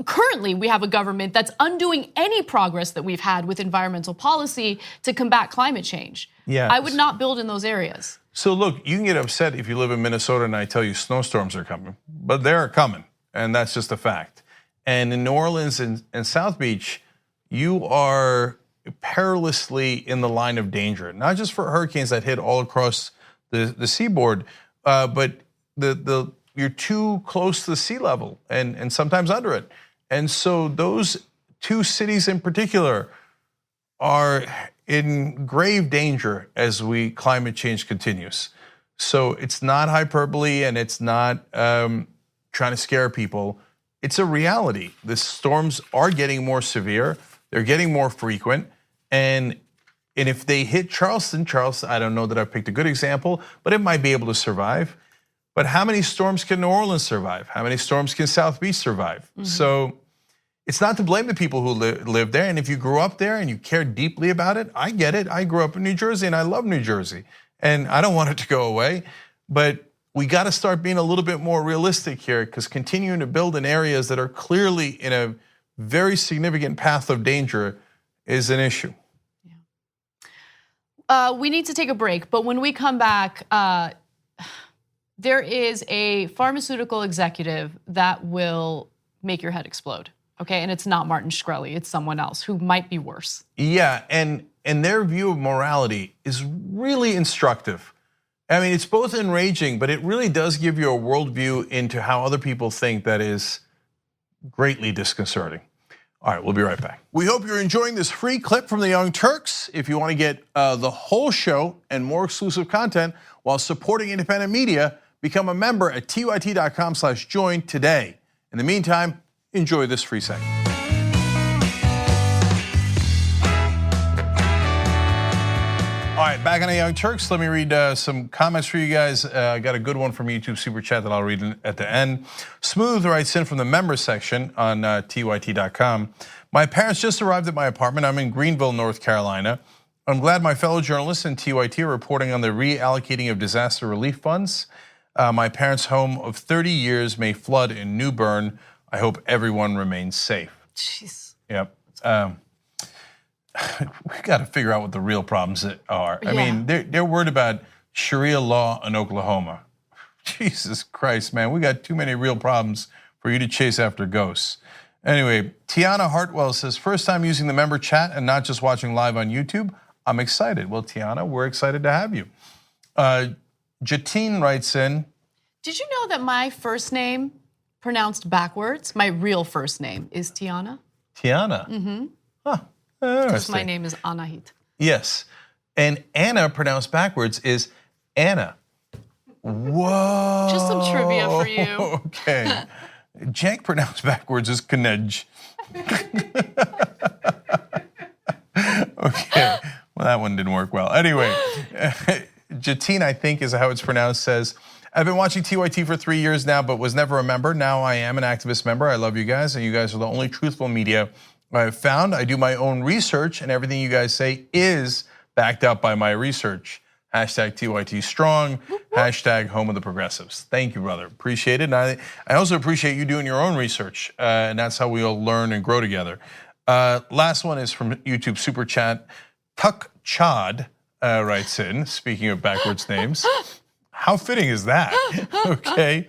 Currently, we have a government that's undoing any progress that we've had with environmental policy to combat climate change. Yeah. I would not build in those areas. So look, you can get upset if you live in Minnesota and I tell you snowstorms are coming, but they're coming, and that's just a fact. And in New Orleans and South Beach, you are perilously in the line of danger, not just for hurricanes that hit all across the seaboard, but you're too close to the sea level and sometimes under it. And so those two cities in particular are in grave danger as climate change continues. So it's not hyperbole and it's not trying to scare people. It's a reality. The storms are getting more severe. They're getting more frequent. And if they hit Charleston, I don't know that I picked a good example, but it might be able to survive. But how many storms can New Orleans survive? How many storms can South Beach survive? So it's not to blame the people who live there. And if you grew up there and you care deeply about it, I get it. I grew up in New Jersey and I love New Jersey. And I don't want it to go away. But we got to start being a little bit more realistic here, because continuing to build in areas that are clearly in a very significant path of danger is an issue. We need to take a break. But when we come back, there is a pharmaceutical executive that will make your head explode, okay? And it's not Martin Shkreli, it's someone else who might be worse. Yeah, and their view of morality is really instructive. I mean, it's both enraging, but it really does give you a worldview into how other people think that is greatly disconcerting. All right, we'll be right back. We hope you're enjoying this free clip from the Young Turks. If you want to get the whole show and more exclusive content while supporting independent media, become a member at tyt.com/join today. In the meantime, enjoy this free segment. All right, back on the Young Turks. Let me read some comments for you guys. I got a good one from YouTube Super Chat that I'll read at the end. Smooth writes in from the members section on tyt.com. My parents just arrived at my apartment. I'm in Greenville, North Carolina. I'm glad my fellow journalists in TYT are reporting on the reallocating of disaster relief funds. My parents' home of 30 years may flood in New Bern. I hope everyone remains safe. Jeez. Yep. We've got to figure out what the real problems are. I mean, they're worried about Sharia law in Oklahoma. Jesus Christ, man, we got too many real problems for you to chase after ghosts. Anyway, Tiana Hartwell says, first time using the member chat and not just watching live on YouTube. I'm excited. Well, Tiana, we're excited to have you. Jatine writes in. Did you know that my first name, pronounced backwards, my real first name is Tiana? Tiana? Mm-hmm. Huh. Because my name is Anahit. Yes. And Anna, pronounced backwards, is Anna. Whoa. Just some trivia for you. Okay. Jank, pronounced backwards, is Knej. Okay. Well, that one didn't work well. Anyway, Jatine, I think is how it's pronounced, says, I've been watching TYT for 3 years now, but was never a member. Now I am an activist member. I love you guys, and you guys are the only truthful media I've found. I do my own research, and everything you guys say is backed up by my research. Hashtag TYT strong, hashtag home of the progressives. Thank you, brother. Appreciate it. And I also appreciate you doing your own research, and that's how we all learn and grow together. Last one is from YouTube Super Chat. Tuck Chad writes in, speaking of backwards names. How fitting is that? Okay.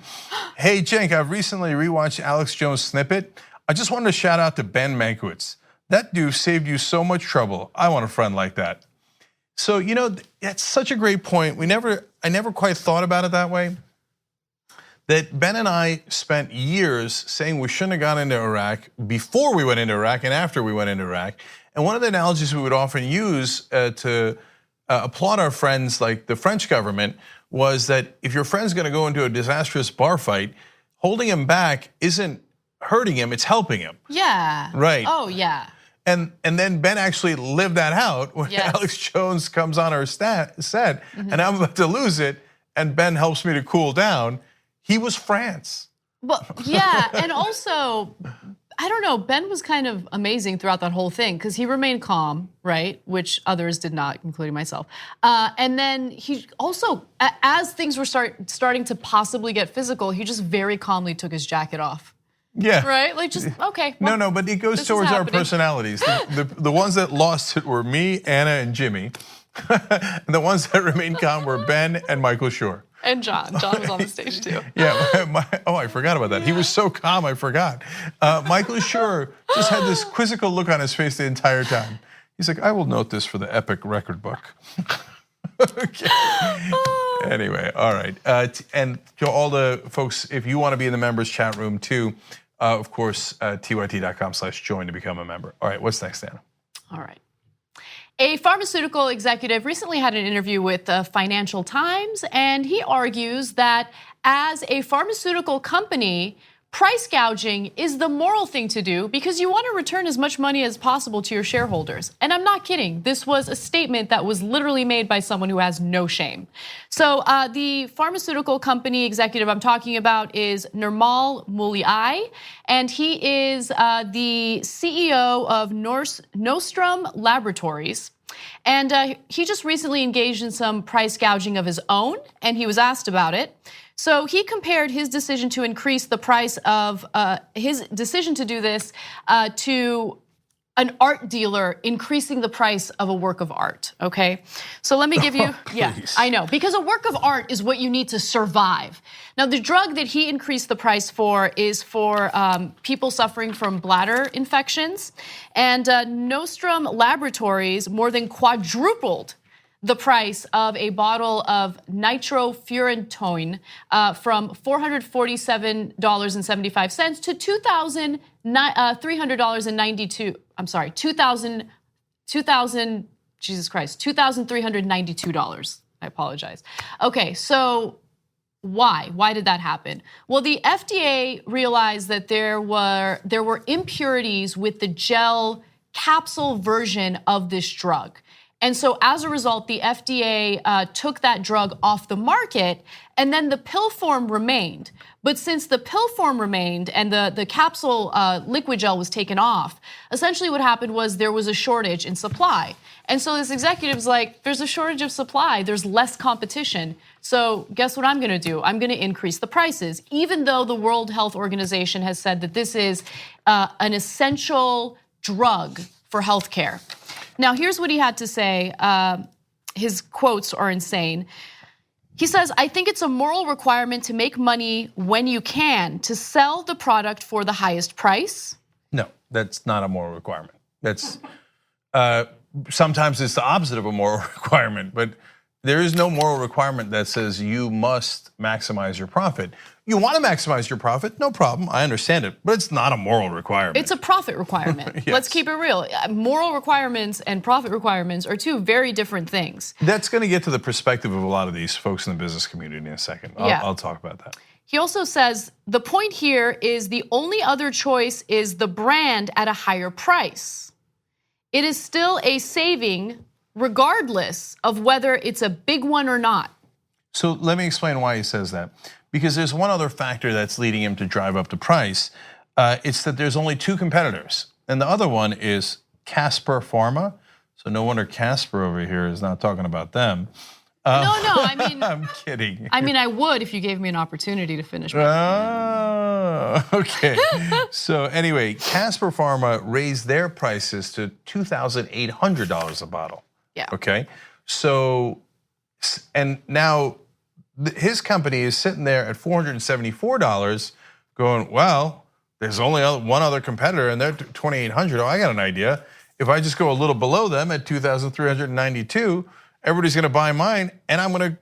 Hey, Cenk, I've recently rewatched Alex Jones Snippet. I just wanted to shout out to Ben Mankiewicz. That dude saved you so much trouble. I want a friend like that. So, you know, that's such a great point. I never quite thought about it that way. That Ben and I spent years saying we shouldn't have gone into Iraq before we went into Iraq and after we went into Iraq. And one of the analogies we would often use to applaud our friends like the French government was that if your friend's gonna go into a disastrous bar fight, holding him back isn't hurting him, it's helping him. Yeah. Right. Oh, yeah. And then Ben actually lived that out when Yes. Alex Jones comes on our set, and I'm about to lose it, and Ben helps me to cool down. He was France. Well, yeah, and also, I don't know, Ben was kind of amazing throughout that whole thing because he remained calm, right? Which others did not, including myself. And then he also, as things were starting to possibly get physical, he just very calmly took his jacket off. Yeah. Right? Like just, okay. Well, No, but it goes towards our personalities. The ones that lost it were me, Anna, and Jimmy. And the ones that remained calm were Ben and Michael Schur. And John. John was on the stage too. Yeah, I forgot about that. He was so calm, I forgot. Michael Schur just had this quizzical look on his face the entire time. He's like, I will note this for the epic record book. Okay. Anyway, all right. And to all the folks, if you want to be in the members chat room too, of course, tyt.com/join to become a member. All right, what's next, Anna? All right. A pharmaceutical executive recently had an interview with the Financial Times, and he argues that as a pharmaceutical company, price gouging is the moral thing to do because you want to return as much money as possible to your shareholders. And I'm not kidding. This was a statement that was literally made by someone who has no shame. So the pharmaceutical company executive I'm talking about is Nirmal Mulai, and he is the CEO of Nostrum Laboratories. And he just recently engaged in some price gouging of his own, and he was asked about it. So he compared his decision to increase the price of his decision to do this to an art dealer increasing the price of a work of art, okay? So let me give you, yeah, I know, because a work of art is what you need to survive. Now the drug that he increased the price for is for people suffering from bladder infections, and Nostrum Laboratories more than quadrupled the price of a bottle of nitrofurantoin from $447.75 to $2,392. I'm sorry, $2,392. I apologize. Okay, so why? Why did that happen? Well, the FDA realized that there were impurities with the gel capsule version of this drug. And so as a result, the FDA took that drug off the market, and then the pill form remained. But since the pill form remained and the capsule liquid gel was taken off, essentially what happened was there was a shortage in supply. And so this executive's like, there's a shortage of supply, there's less competition. So guess what I'm gonna do? I'm gonna increase the prices, even though the World Health Organization has said that this is an essential drug for healthcare. Now, here's what he had to say. His quotes are insane. He says, I think it's a moral requirement to make money when you can, to sell the product for the highest price. No, that's not a moral requirement. That's sometimes it's the opposite of a moral requirement, but there is no moral requirement that says you must maximize your profit. You want to maximize your profit, no problem, I understand it, but it's not a moral requirement. It's a profit requirement. Yes. Let's keep it real. Moral requirements and profit requirements are two very different things. That's going to get to the perspective of a lot of these folks in the business community in a second. I'll talk about that. He also says the point here is the only other choice is the brand at a higher price. It is still a saving regardless of whether it's a big one or not. So let me explain why he says that. Because there's one other factor that's leading him to drive up the price. It's that there's only 2 competitors. And the other one is Casper Pharma. So no wonder Casper over here is not talking about them. No, I mean, I'm kidding. I mean, I would if you gave me an opportunity to finish. Okay. So anyway, Casper Pharma raised their prices to $2,800 a bottle. Yeah. Okay. So, and now his company is sitting there at $474 going, well, there's only one other competitor and they're $2,800. Oh, I got an idea. If I just go a little below them at $2,392, everybody's gonna buy mine and I'm gonna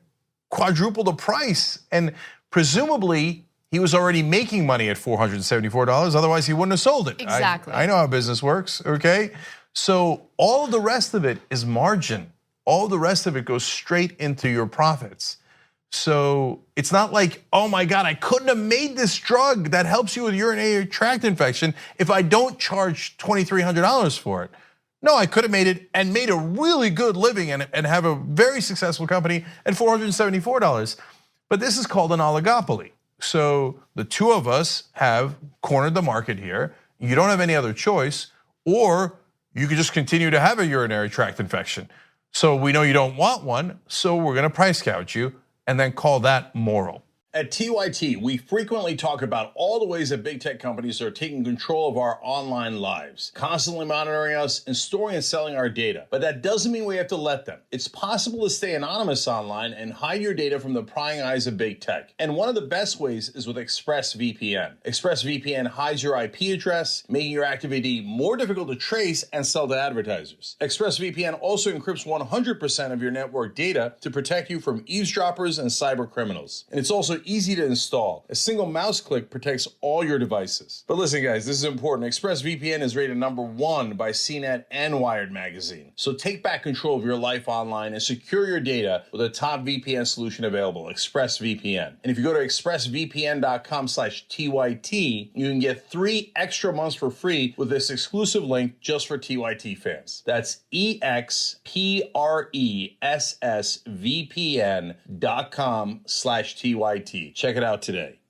quadruple the price. And presumably he was already making money at $474, otherwise he wouldn't have sold it. Exactly. I know how business works, okay? So all of the rest of it is margin. All the rest of it goes straight into your profits. So it's not like, oh my God, I couldn't have made this drug that helps you with urinary tract infection if I don't charge $2,300 for it. No, I could have made it and made a really good living and have a very successful company at $474. But this is called an oligopoly. So the 2 of us have cornered the market here. You don't have any other choice, or you could just continue to have a urinary tract infection. So we know you don't want one, so we're gonna price gouge you and then call that moral. At TYT, we frequently talk about all the ways that big tech companies are taking control of our online lives, constantly monitoring us and storing and selling our data. But that doesn't mean we have to let them. It's possible to stay anonymous online and hide your data from the prying eyes of big tech. And one of the best ways is with ExpressVPN. ExpressVPN hides your IP address, making your activity more difficult to trace and sell to advertisers. ExpressVPN also encrypts 100% of your network data to protect you from eavesdroppers and cyber criminals. And it's also easy to install. A single mouse click protects all your devices. But listen guys, this is important. ExpressVPN is rated #1 by CNET and Wired magazine. So take back control of your life online and secure your data with a top VPN solution available, ExpressVPN. And if you go to expressvpn.com/TYT, you can get 3 extra months for free with this exclusive link just for TYT fans. That's expressvpn.com/TYT. Check it out today.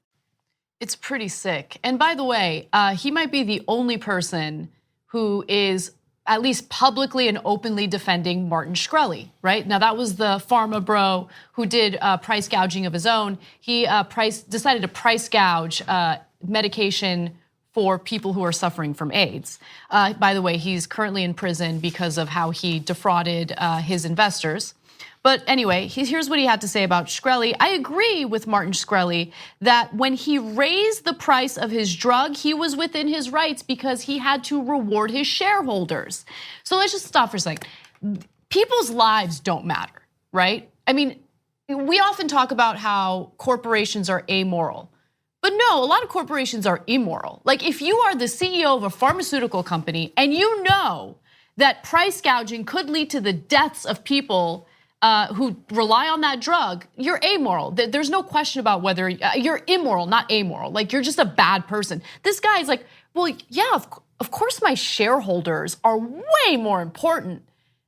It's pretty sick. And by the way, he might be the only person who is at least publicly and openly defending Martin Shkreli, right? Now that was the pharma bro who did price gouging of his own. He decided to price gouge medication for people who are suffering from AIDS. By the way, he's currently in prison because of how he defrauded his investors. But anyway, here's what he had to say about Shkreli. I agree with Martin Shkreli that when he raised the price of his drug, he was within his rights because he had to reward his shareholders. So let's just stop for a second. People's lives don't matter, right? I mean, we often talk about how corporations are amoral. But no, a lot of corporations are immoral. Like if you are the CEO of a pharmaceutical company and you know that price gouging could lead to the deaths of people who rely on that drug, you're amoral. There's no question about whether you're immoral, not amoral. Like you're just a bad person. This guy's like, well, yeah, of course my shareholders are way more important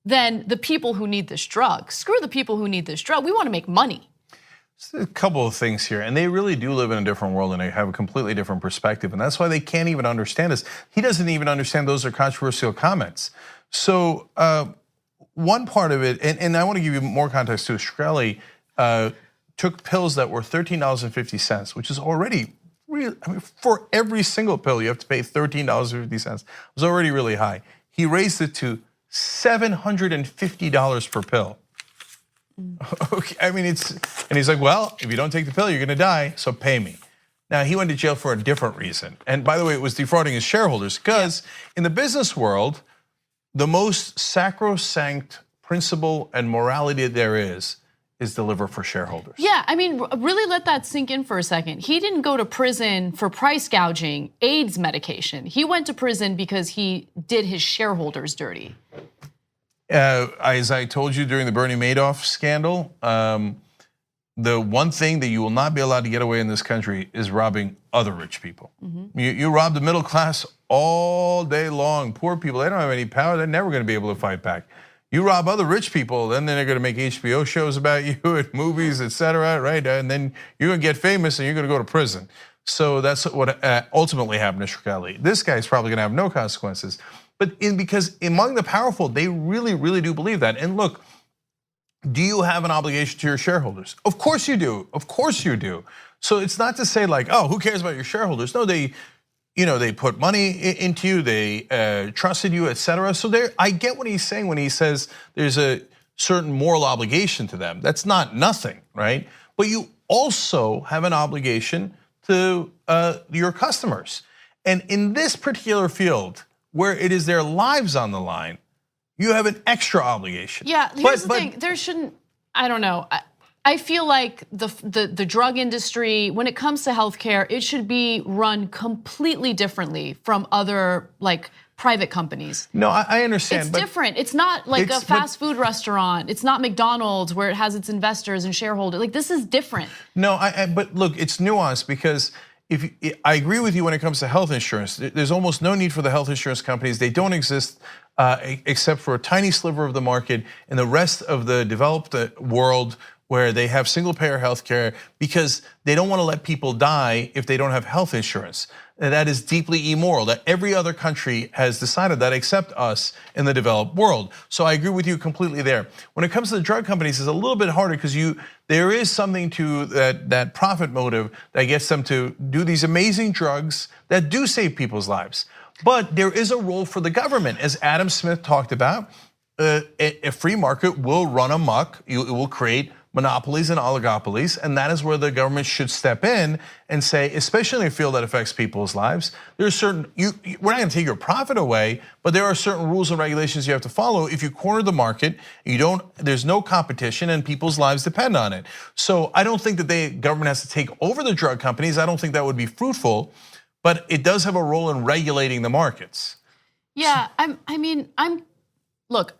than the people who need this drug. Screw the people who need this drug. We want to make money. A couple of things here, and they really do live in a different world and they have a completely different perspective, and that's why they can't even understand this. He doesn't even understand those are controversial comments. So one part of it, and I want to give you more context too, Shkreli took pills that were $13.50, which is already really, I mean, for every single pill you have to pay $13.50. It was already really high. He raised it to $750 per pill. Okay, I mean, and he's like, well, if you don't take the pill, you're gonna die, so pay me. Now, he went to jail for a different reason. And by the way, it was defrauding his shareholders, because in the business world, the most sacrosanct principle and morality there is deliver for shareholders. Yeah, I mean, really let that sink in for a second. He didn't go to prison for price gouging AIDS medication. He went to prison because he did his shareholders dirty. As I told you during the Bernie Madoff scandal, the one thing that you will not be allowed to get away in this country is robbing other rich people. You rob the middle class all day long. Poor people, they don't have any power. They're never going to be able to fight back. You rob other rich people, then they're going to make HBO shows about you and movies, etc. Right? And then you're going to get famous and you're going to go to prison. So that's what ultimately happened to Shkreli. This guy's probably going to have no consequences. But because among the powerful, they really, really do believe that. And look, do you have an obligation to your shareholders? Of course you do. Of course you do. So it's not to say like, oh, who cares about your shareholders? No, they put money into you, they trusted you, etc. So I get what he's saying when he says there's a certain moral obligation to them. That's not nothing, right? But you also have an obligation to your customers. And in this particular field, where it is their lives on the line, you have an extra obligation. Yeah, here's the thing, there shouldn't, I don't know. I feel like the drug industry, when it comes to healthcare, it should be run completely differently from other like private companies. No, I understand. It's different. It's not like a fast food restaurant. It's not McDonald's where it has its investors and shareholders. Like this is different. No, but look, it's nuanced because I agree with you when it comes to health insurance. There's almost no need for the health insurance companies. They don't exist except for a tiny sliver of the market in the rest of the developed world where they have single payer healthcare because they don't want to let people die if they don't have health insurance. And that is deeply immoral. That every other country has decided that except us in the developed world. So I agree with you completely there. When it comes to the drug companies, it's a little bit harder because there is something to that profit motive that gets them to do these amazing drugs that do save people's lives. But there is a role for the government, as Adam Smith talked about. A free market will run amok. It will create monopolies and oligopolies, and that is where the government should step in and say, especially in a field that affects people's lives, there's certain, we're not gonna take your profit away, but there are certain rules and regulations you have to follow. If you corner the market, there's no competition and people's lives depend on it. So I don't think that the government has to take over the drug companies. I don't think that would be fruitful, but it does have a role in regulating the markets. Yeah, look,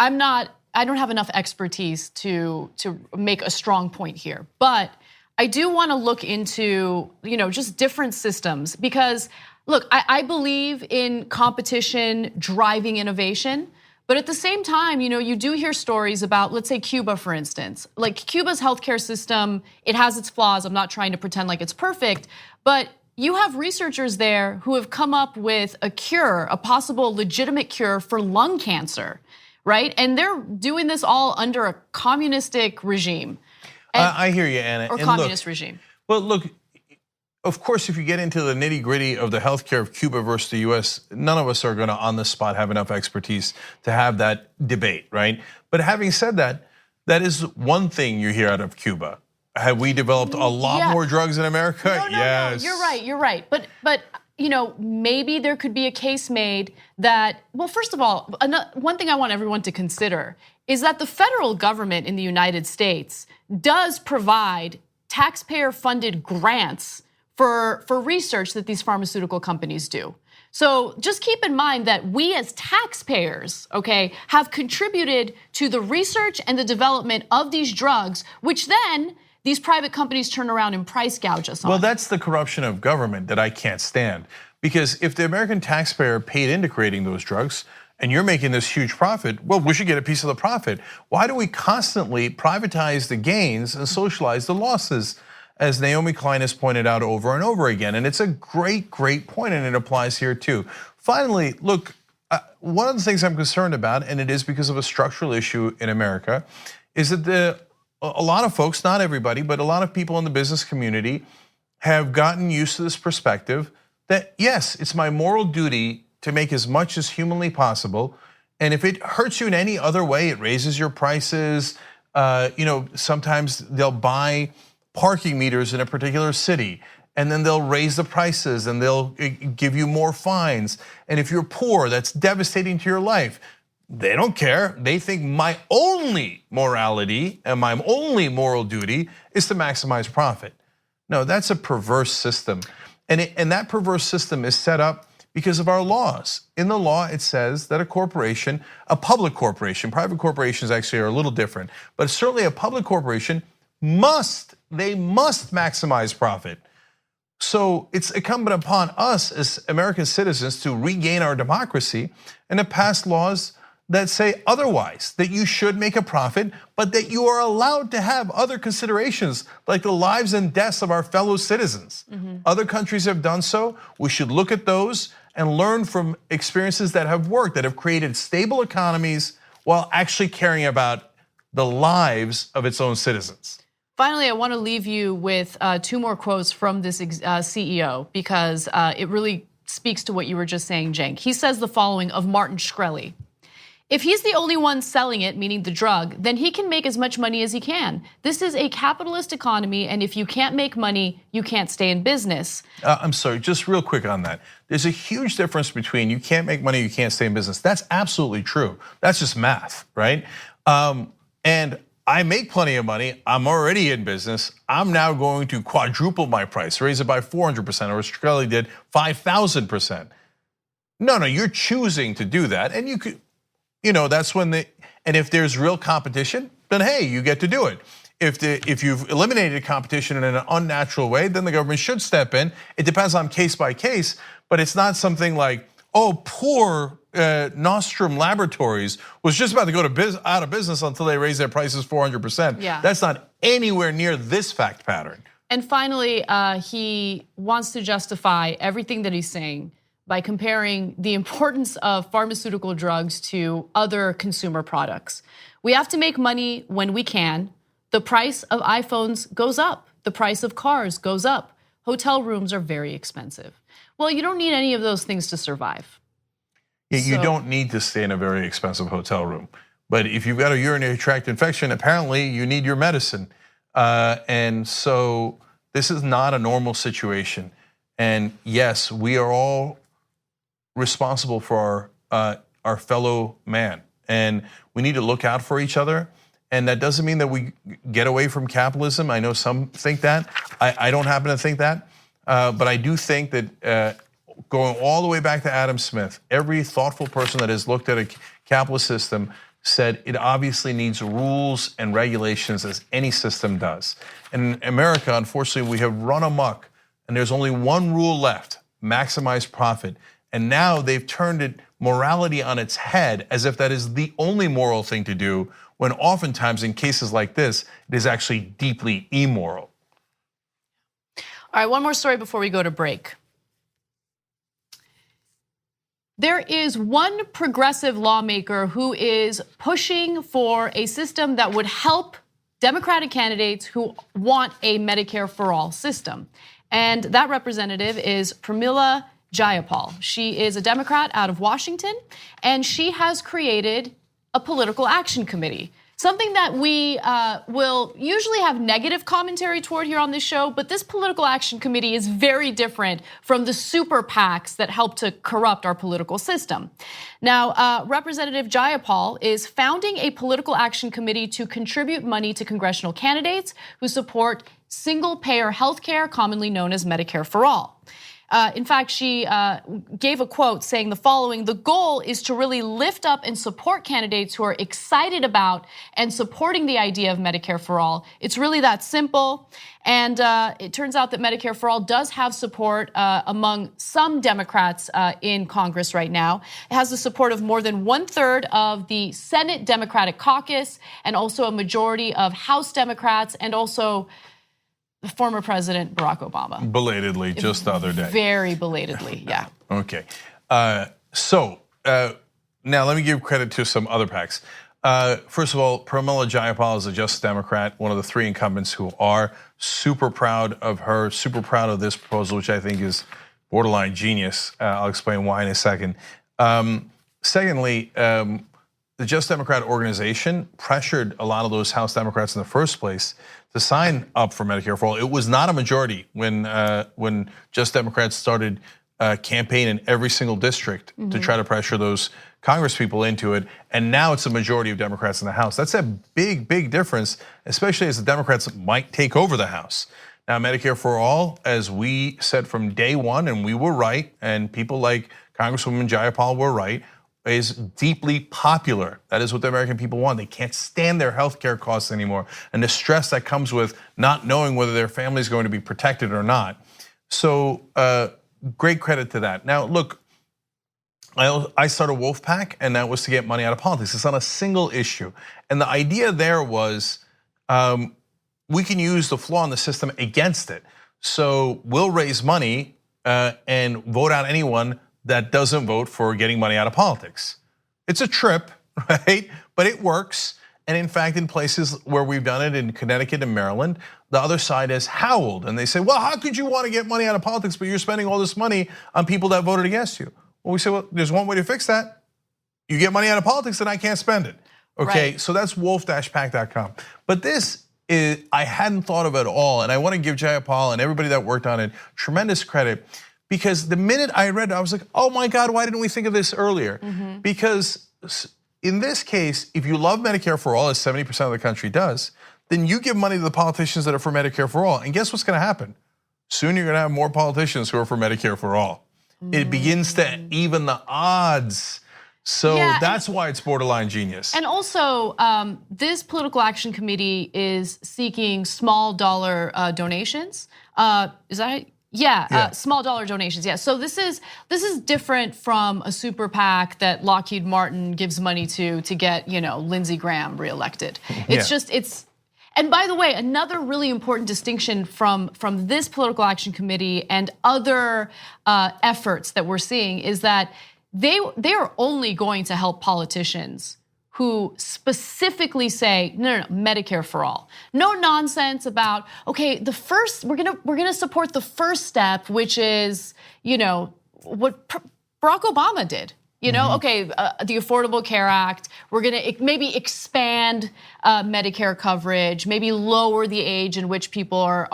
I don't have enough expertise to make a strong point here, but I do want to look into just different systems because look, I believe in competition driving innovation, but at the same time, you do hear stories about, let's say Cuba, for instance. Like Cuba's healthcare system, it has its flaws. I'm not trying to pretend like it's perfect, but you have researchers there who have come up with a cure, a possible legitimate cure for lung cancer. Right, and they're doing this all under a communistic regime. I hear you, Anna. Or communist regime. Well, look, of course, if you get into the nitty gritty of the healthcare of Cuba versus the US, none of us are gonna on the spot have enough expertise to have that debate, right? But having said that, that is one thing you hear out of Cuba. Have we developed a lot more drugs in America? Yes. No, you're right. But maybe there could be a case made that, well, first of all, one thing I want everyone to consider is that the federal government in the United States does provide taxpayer-funded grants for research that these pharmaceutical companies do. So just keep in mind that we as taxpayers, okay, have contributed to the research and the development of these drugs, which then these private companies turn around and price gouge us on. Well, that's the corruption of government that I can't stand. Because if the American taxpayer paid into creating those drugs and you're making this huge profit, well, we should get a piece of the profit. Why do we constantly privatize the gains and socialize the losses? As Naomi Klein has pointed out over and over again. And it's a great, great point, and it applies here too. Finally, look, one of the things I'm concerned about, and it is because of a structural issue in America, is that a lot of folks, not everybody, but a lot of people in the business community have gotten used to this perspective that yes, it's my moral duty to make as much as humanly possible. And if it hurts you in any other way, it raises your prices. Sometimes they'll buy parking meters in a particular city and then they'll raise the prices and they'll give you more fines. And if you're poor, that's devastating to your life. They don't care. They think my only morality and my only moral duty is to maximize profit. No, that's a perverse system. And that perverse system is set up because of our laws. In the law, it says that a corporation, a public corporation, private corporations actually are a little different, but certainly a public corporation must maximize profit. So it's incumbent upon us as American citizens to regain our democracy and to pass laws that say otherwise, that you should make a profit, but that you are allowed to have other considerations like the lives and deaths of our fellow citizens. Other countries have done so. We should look at those and learn from experiences that have worked, that have created stable economies while actually caring about the lives of its own citizens. Finally, I want to leave you with 2 more quotes from this CEO because it really speaks to what you were just saying, Cenk. He says the following of Martin Shkreli. If he's the only one selling it, meaning the drug, then he can make as much money as he can. This is a capitalist economy, and if you can't make money, you can't stay in business. I'm sorry, just real quick on that. There's a huge difference between you can't make money, you can't stay in business. That's absolutely true. That's just math, right? And I make plenty of money, I'm already in business. I'm now going to quadruple my price, raise it by 400%, or as Shkreli did, 5,000%. No, you're choosing to do that, and you could, that's when and if there's real competition, then hey, you get to do it. If you've eliminated competition in an unnatural way, then the government should step in. It depends on case by case, but it's not something like, oh, poor Nostrum Laboratories was just about to go out of business until they raised their prices 400%. Yeah. That's not anywhere near this fact pattern. And finally, he wants to justify everything that he's saying by comparing the importance of pharmaceutical drugs to other consumer products. We have to make money when we can. The price of iPhones goes up. The price of cars goes up. Hotel rooms are very expensive. Well, you don't need any of those things to survive. Yeah, you don't need to stay in a very expensive hotel room. But if you've got a urinary tract infection, apparently you need your medicine. And so this is not a normal situation. And yes, we are all responsible for our fellow man, and we need to look out for each other. And that doesn't mean that we get away from capitalism. I know some think that. I don't happen to think that, but I do think that going all the way back to Adam Smith, every thoughtful person that has looked at a capitalist system said it obviously needs rules and regulations, as any system does. And in America, unfortunately, we have run amok, and there's only one rule left: maximize profit. And now they've turned morality on its head as if that is the only moral thing to do, when oftentimes in cases like this, it is actually deeply immoral. All right, one more story before we go to break. There is one progressive lawmaker who is pushing for a system that would help Democratic candidates who want a Medicare for all system. And that representative is Pramila Jayapal. She is a Democrat out of Washington, and she has created a political action committee. Something that we will usually have negative commentary toward here on this show, but this political action committee is very different from the super PACs that help to corrupt our political system. Now, Representative Jayapal is founding a political action committee to contribute money to congressional candidates who support single-payer healthcare, commonly known as Medicare for All. In fact, she gave a quote saying the following: the goal is to really lift up and support candidates who are excited about and supporting the idea of Medicare for All. It's really that simple. And it turns out that Medicare for All does have support among some Democrats in Congress right now. It has the support of more than 1/3 of the Senate Democratic caucus, and also a majority of House Democrats, and also former President Barack Obama. Belatedly, just the other day. Very belatedly, yeah. Okay, so now let me give credit to some other PACs. First of all, Pramila Jayapal is a Just Democrat, one of the 3 incumbents who are super proud of her, super proud of this proposal, which I think is borderline genius. I'll explain why in a second. Secondly, the Just Democrat organization pressured a lot of those House Democrats in the first place to sign up for Medicare for All. It was not a majority when Just Democrats started campaign in every single district to try to pressure those Congress people into it, and now it's a majority of Democrats in the House. That's a big, big difference, especially as the Democrats might take over the House. Now, Medicare for All, as we said from day one, and we were right, and people like Congresswoman Jayapal were right, is deeply popular. That is what the American people want. They can't stand their healthcare costs anymore, and the stress that comes with not knowing whether their family is going to be protected or not. So great credit to that. Now, look, I started Wolfpack, and that was to get money out of politics. It's on a single issue. And the idea there was we can use the flaw in the system against it. So we'll raise money and vote out anyone that doesn't vote for getting money out of politics. It's a trip, right? But it works. And in fact, in places where we've done it, in Connecticut and Maryland, the other side has howled. And they say, well, how could you want to get money out of politics, but you're spending all this money on people that voted against you? Well, we say, well, there's one way to fix that. You get money out of politics, then I can't spend it. Okay, right. So that's wolf-pack.com. But this is, I hadn't thought of it at all. And I want to give Jayapal and everybody that worked on it tremendous credit, because the minute I read it, I was like, oh my God, why didn't we think of this earlier? Because in this case, if you love Medicare for All, as 70% of the country does, then you give money to the politicians that are for Medicare for All. And guess what's gonna happen? Soon you're gonna have more politicians who are for Medicare for All. It begins to even the odds. So that's why it's borderline genius. And also, this political action committee is seeking small dollar donations. Is that? Yeah, small dollar donations. Yeah, so this is different from a super PAC that Lockheed Martin gives money to get Lindsey Graham reelected. It's and by the way, another really important distinction from this political action committee and other efforts that we're seeing is that they are only going to help politicians who specifically say, no, Medicare for all. No nonsense about, okay, the first, we're gonna support the first step, which is, what Barack Obama did. Okay, the Affordable Care Act, we're gonna maybe expand Medicare coverage, maybe lower the age in which people are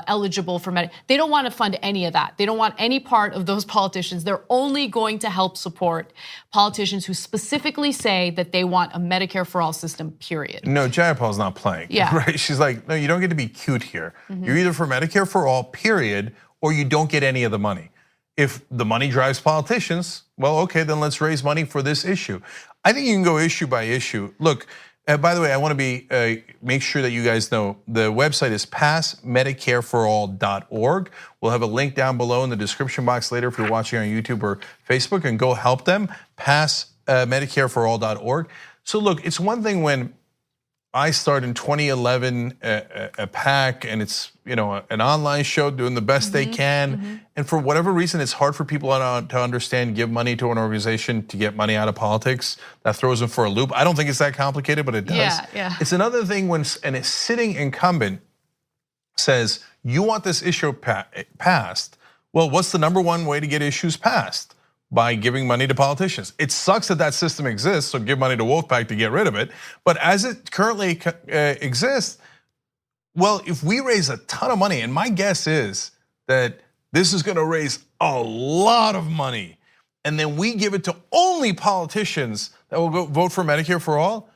eligible for Medicare. They don't wanna fund any of that. They don't want any part of those politicians. They're only going to help support politicians who specifically say that they want a Medicare for all system, period. No, Jayapal's not playing, right? She's like, no, you don't get to be cute here. You're either for Medicare for all, period, or you don't get any of the money. If the money drives politicians, well, okay, then let's raise money for this issue. I think you can go issue by issue. Look, by the way, I want to make sure that you guys know the website is passmedicareforall.org. We'll have a link down below in the description box later if you're watching on YouTube or Facebook, and go help them, passmedicareforall.org. So look, it's one thing when I started in 2011 a PAC, and it's an online show doing the best they can, and for whatever reason, it's hard for people to understand. Give money to an organization to get money out of politics. That throws them for a loop. I don't think it's that complicated, but it does. Yeah. It's another thing when a sitting incumbent says you want this issue passed. Well, what's the number one way to get issues passed? By giving money to politicians. It sucks that system exists, so give money to Wolfpack to get rid of it. But as it currently exists, well, if we raise a ton of money, and my guess is that this is gonna raise a lot of money, and then we give it to only politicians that will go vote for Medicare for all,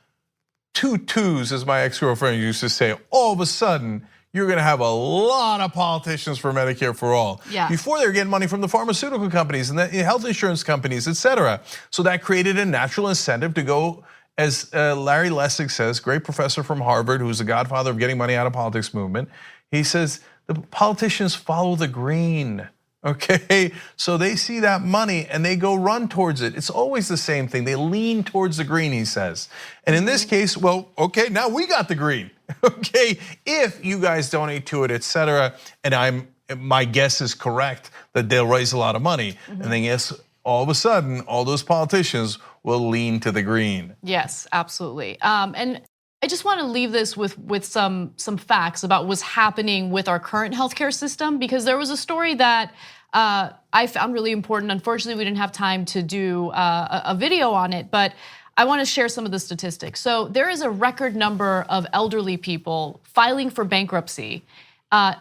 2 twos, as my ex-girlfriend used to say, all of a sudden, you're gonna have a lot of politicians for Medicare for all. Before they were getting money from the pharmaceutical companies and the health insurance companies, et cetera. So that created a natural incentive to go, as Larry Lessig says, great professor from Harvard, who's the godfather of getting money out of politics movement. He says, the politicians follow the green. Okay, so they see that money and they go run towards it. It's always the same thing. They lean towards the green, he says. And in this case, well, okay, now we got the green. Okay, if you guys donate to it, et cetera, and my guess is correct that they'll raise a lot of money, and then yes, all of a sudden, all those politicians will lean to the green. Yes, absolutely. And I just want to leave this with some facts about what's happening with our current healthcare system, because there was a story that I found really important. Unfortunately, we didn't have time to do a video on it, but I want to share some of the statistics. So there is a record number of elderly people filing for bankruptcy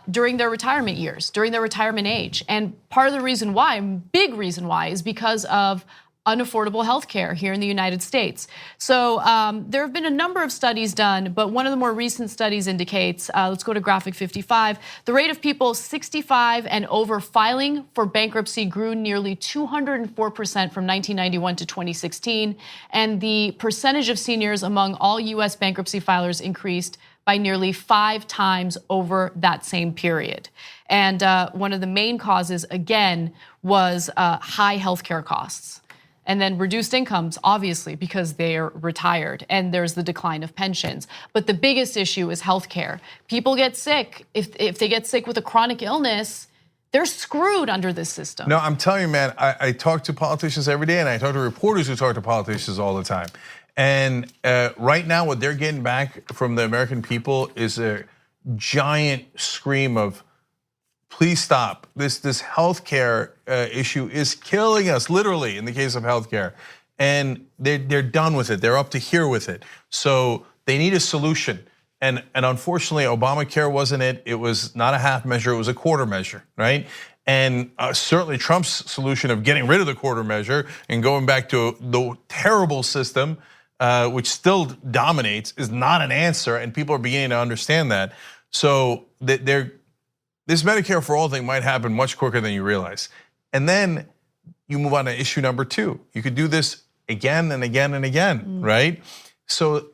during their retirement years, during their retirement age. And part of the reason why, big reason why, is because of unaffordable health care here in the United States. So there have been a number of studies done, but one of the more recent studies indicates, let's go to graphic 55, the rate of people 65 and over filing for bankruptcy grew nearly 204% from 1991 to 2016, and the percentage of seniors among all US bankruptcy filers increased by nearly 5 times over that same period. And one of the main causes, again, was high healthcare costs. And then reduced incomes, obviously, because they're retired, and there's the decline of pensions. But the biggest issue is healthcare. People get sick. If they get sick with a chronic illness, they're screwed under this system. No, I'm telling you, man, I talk to politicians every day, and I talk to reporters who talk to politicians all the time. And right now, what they're getting back from the American people is a giant scream of, please stop. This healthcare issue is killing us, literally, in the case of healthcare. And they're done with it. They're up to here with it. So they need a solution. And unfortunately, Obamacare wasn't it. It was not a half measure, it was a quarter measure, right? And certainly Trump's solution of getting rid of the quarter measure and going back to the terrible system, which still dominates, is not an answer, and people are beginning to understand that. So this Medicare for All thing might happen much quicker than you realize. And then you move on to issue number 2. You could do this again and again and again, right? So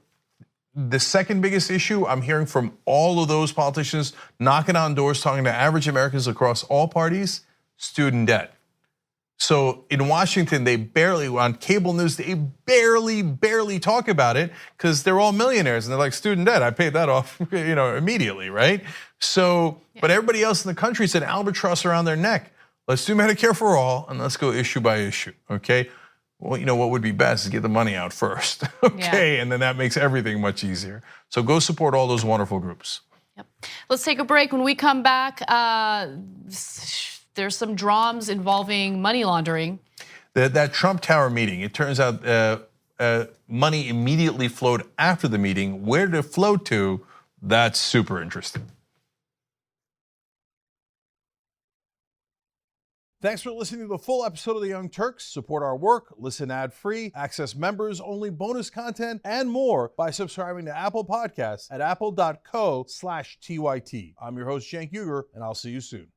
the second biggest issue I'm hearing from all of those politicians knocking on doors, talking to average Americans across all parties, student debt. So in Washington, they barely, on cable news, they barely talk about it because they're all millionaires and they're like, student debt, I paid that off immediately, right? So, but everybody else in the country is an albatross around their neck. Let's do Medicare for all and let's go issue by issue, okay? Well, what would be best is get the money out first, okay? And then that makes everything much easier. So go support all those wonderful groups. Yep. Let's take a break. When we come back, there's some dramas involving money laundering. That Trump Tower meeting, it turns out money immediately flowed after the meeting. Where did it flow to? That's super interesting. Thanks for listening to the full episode of The Young Turks. Support our work, listen ad-free, access members-only bonus content, and more by subscribing to Apple Podcasts at apple.co/TYT. I'm your host, Cenk Uygur, and I'll see you soon.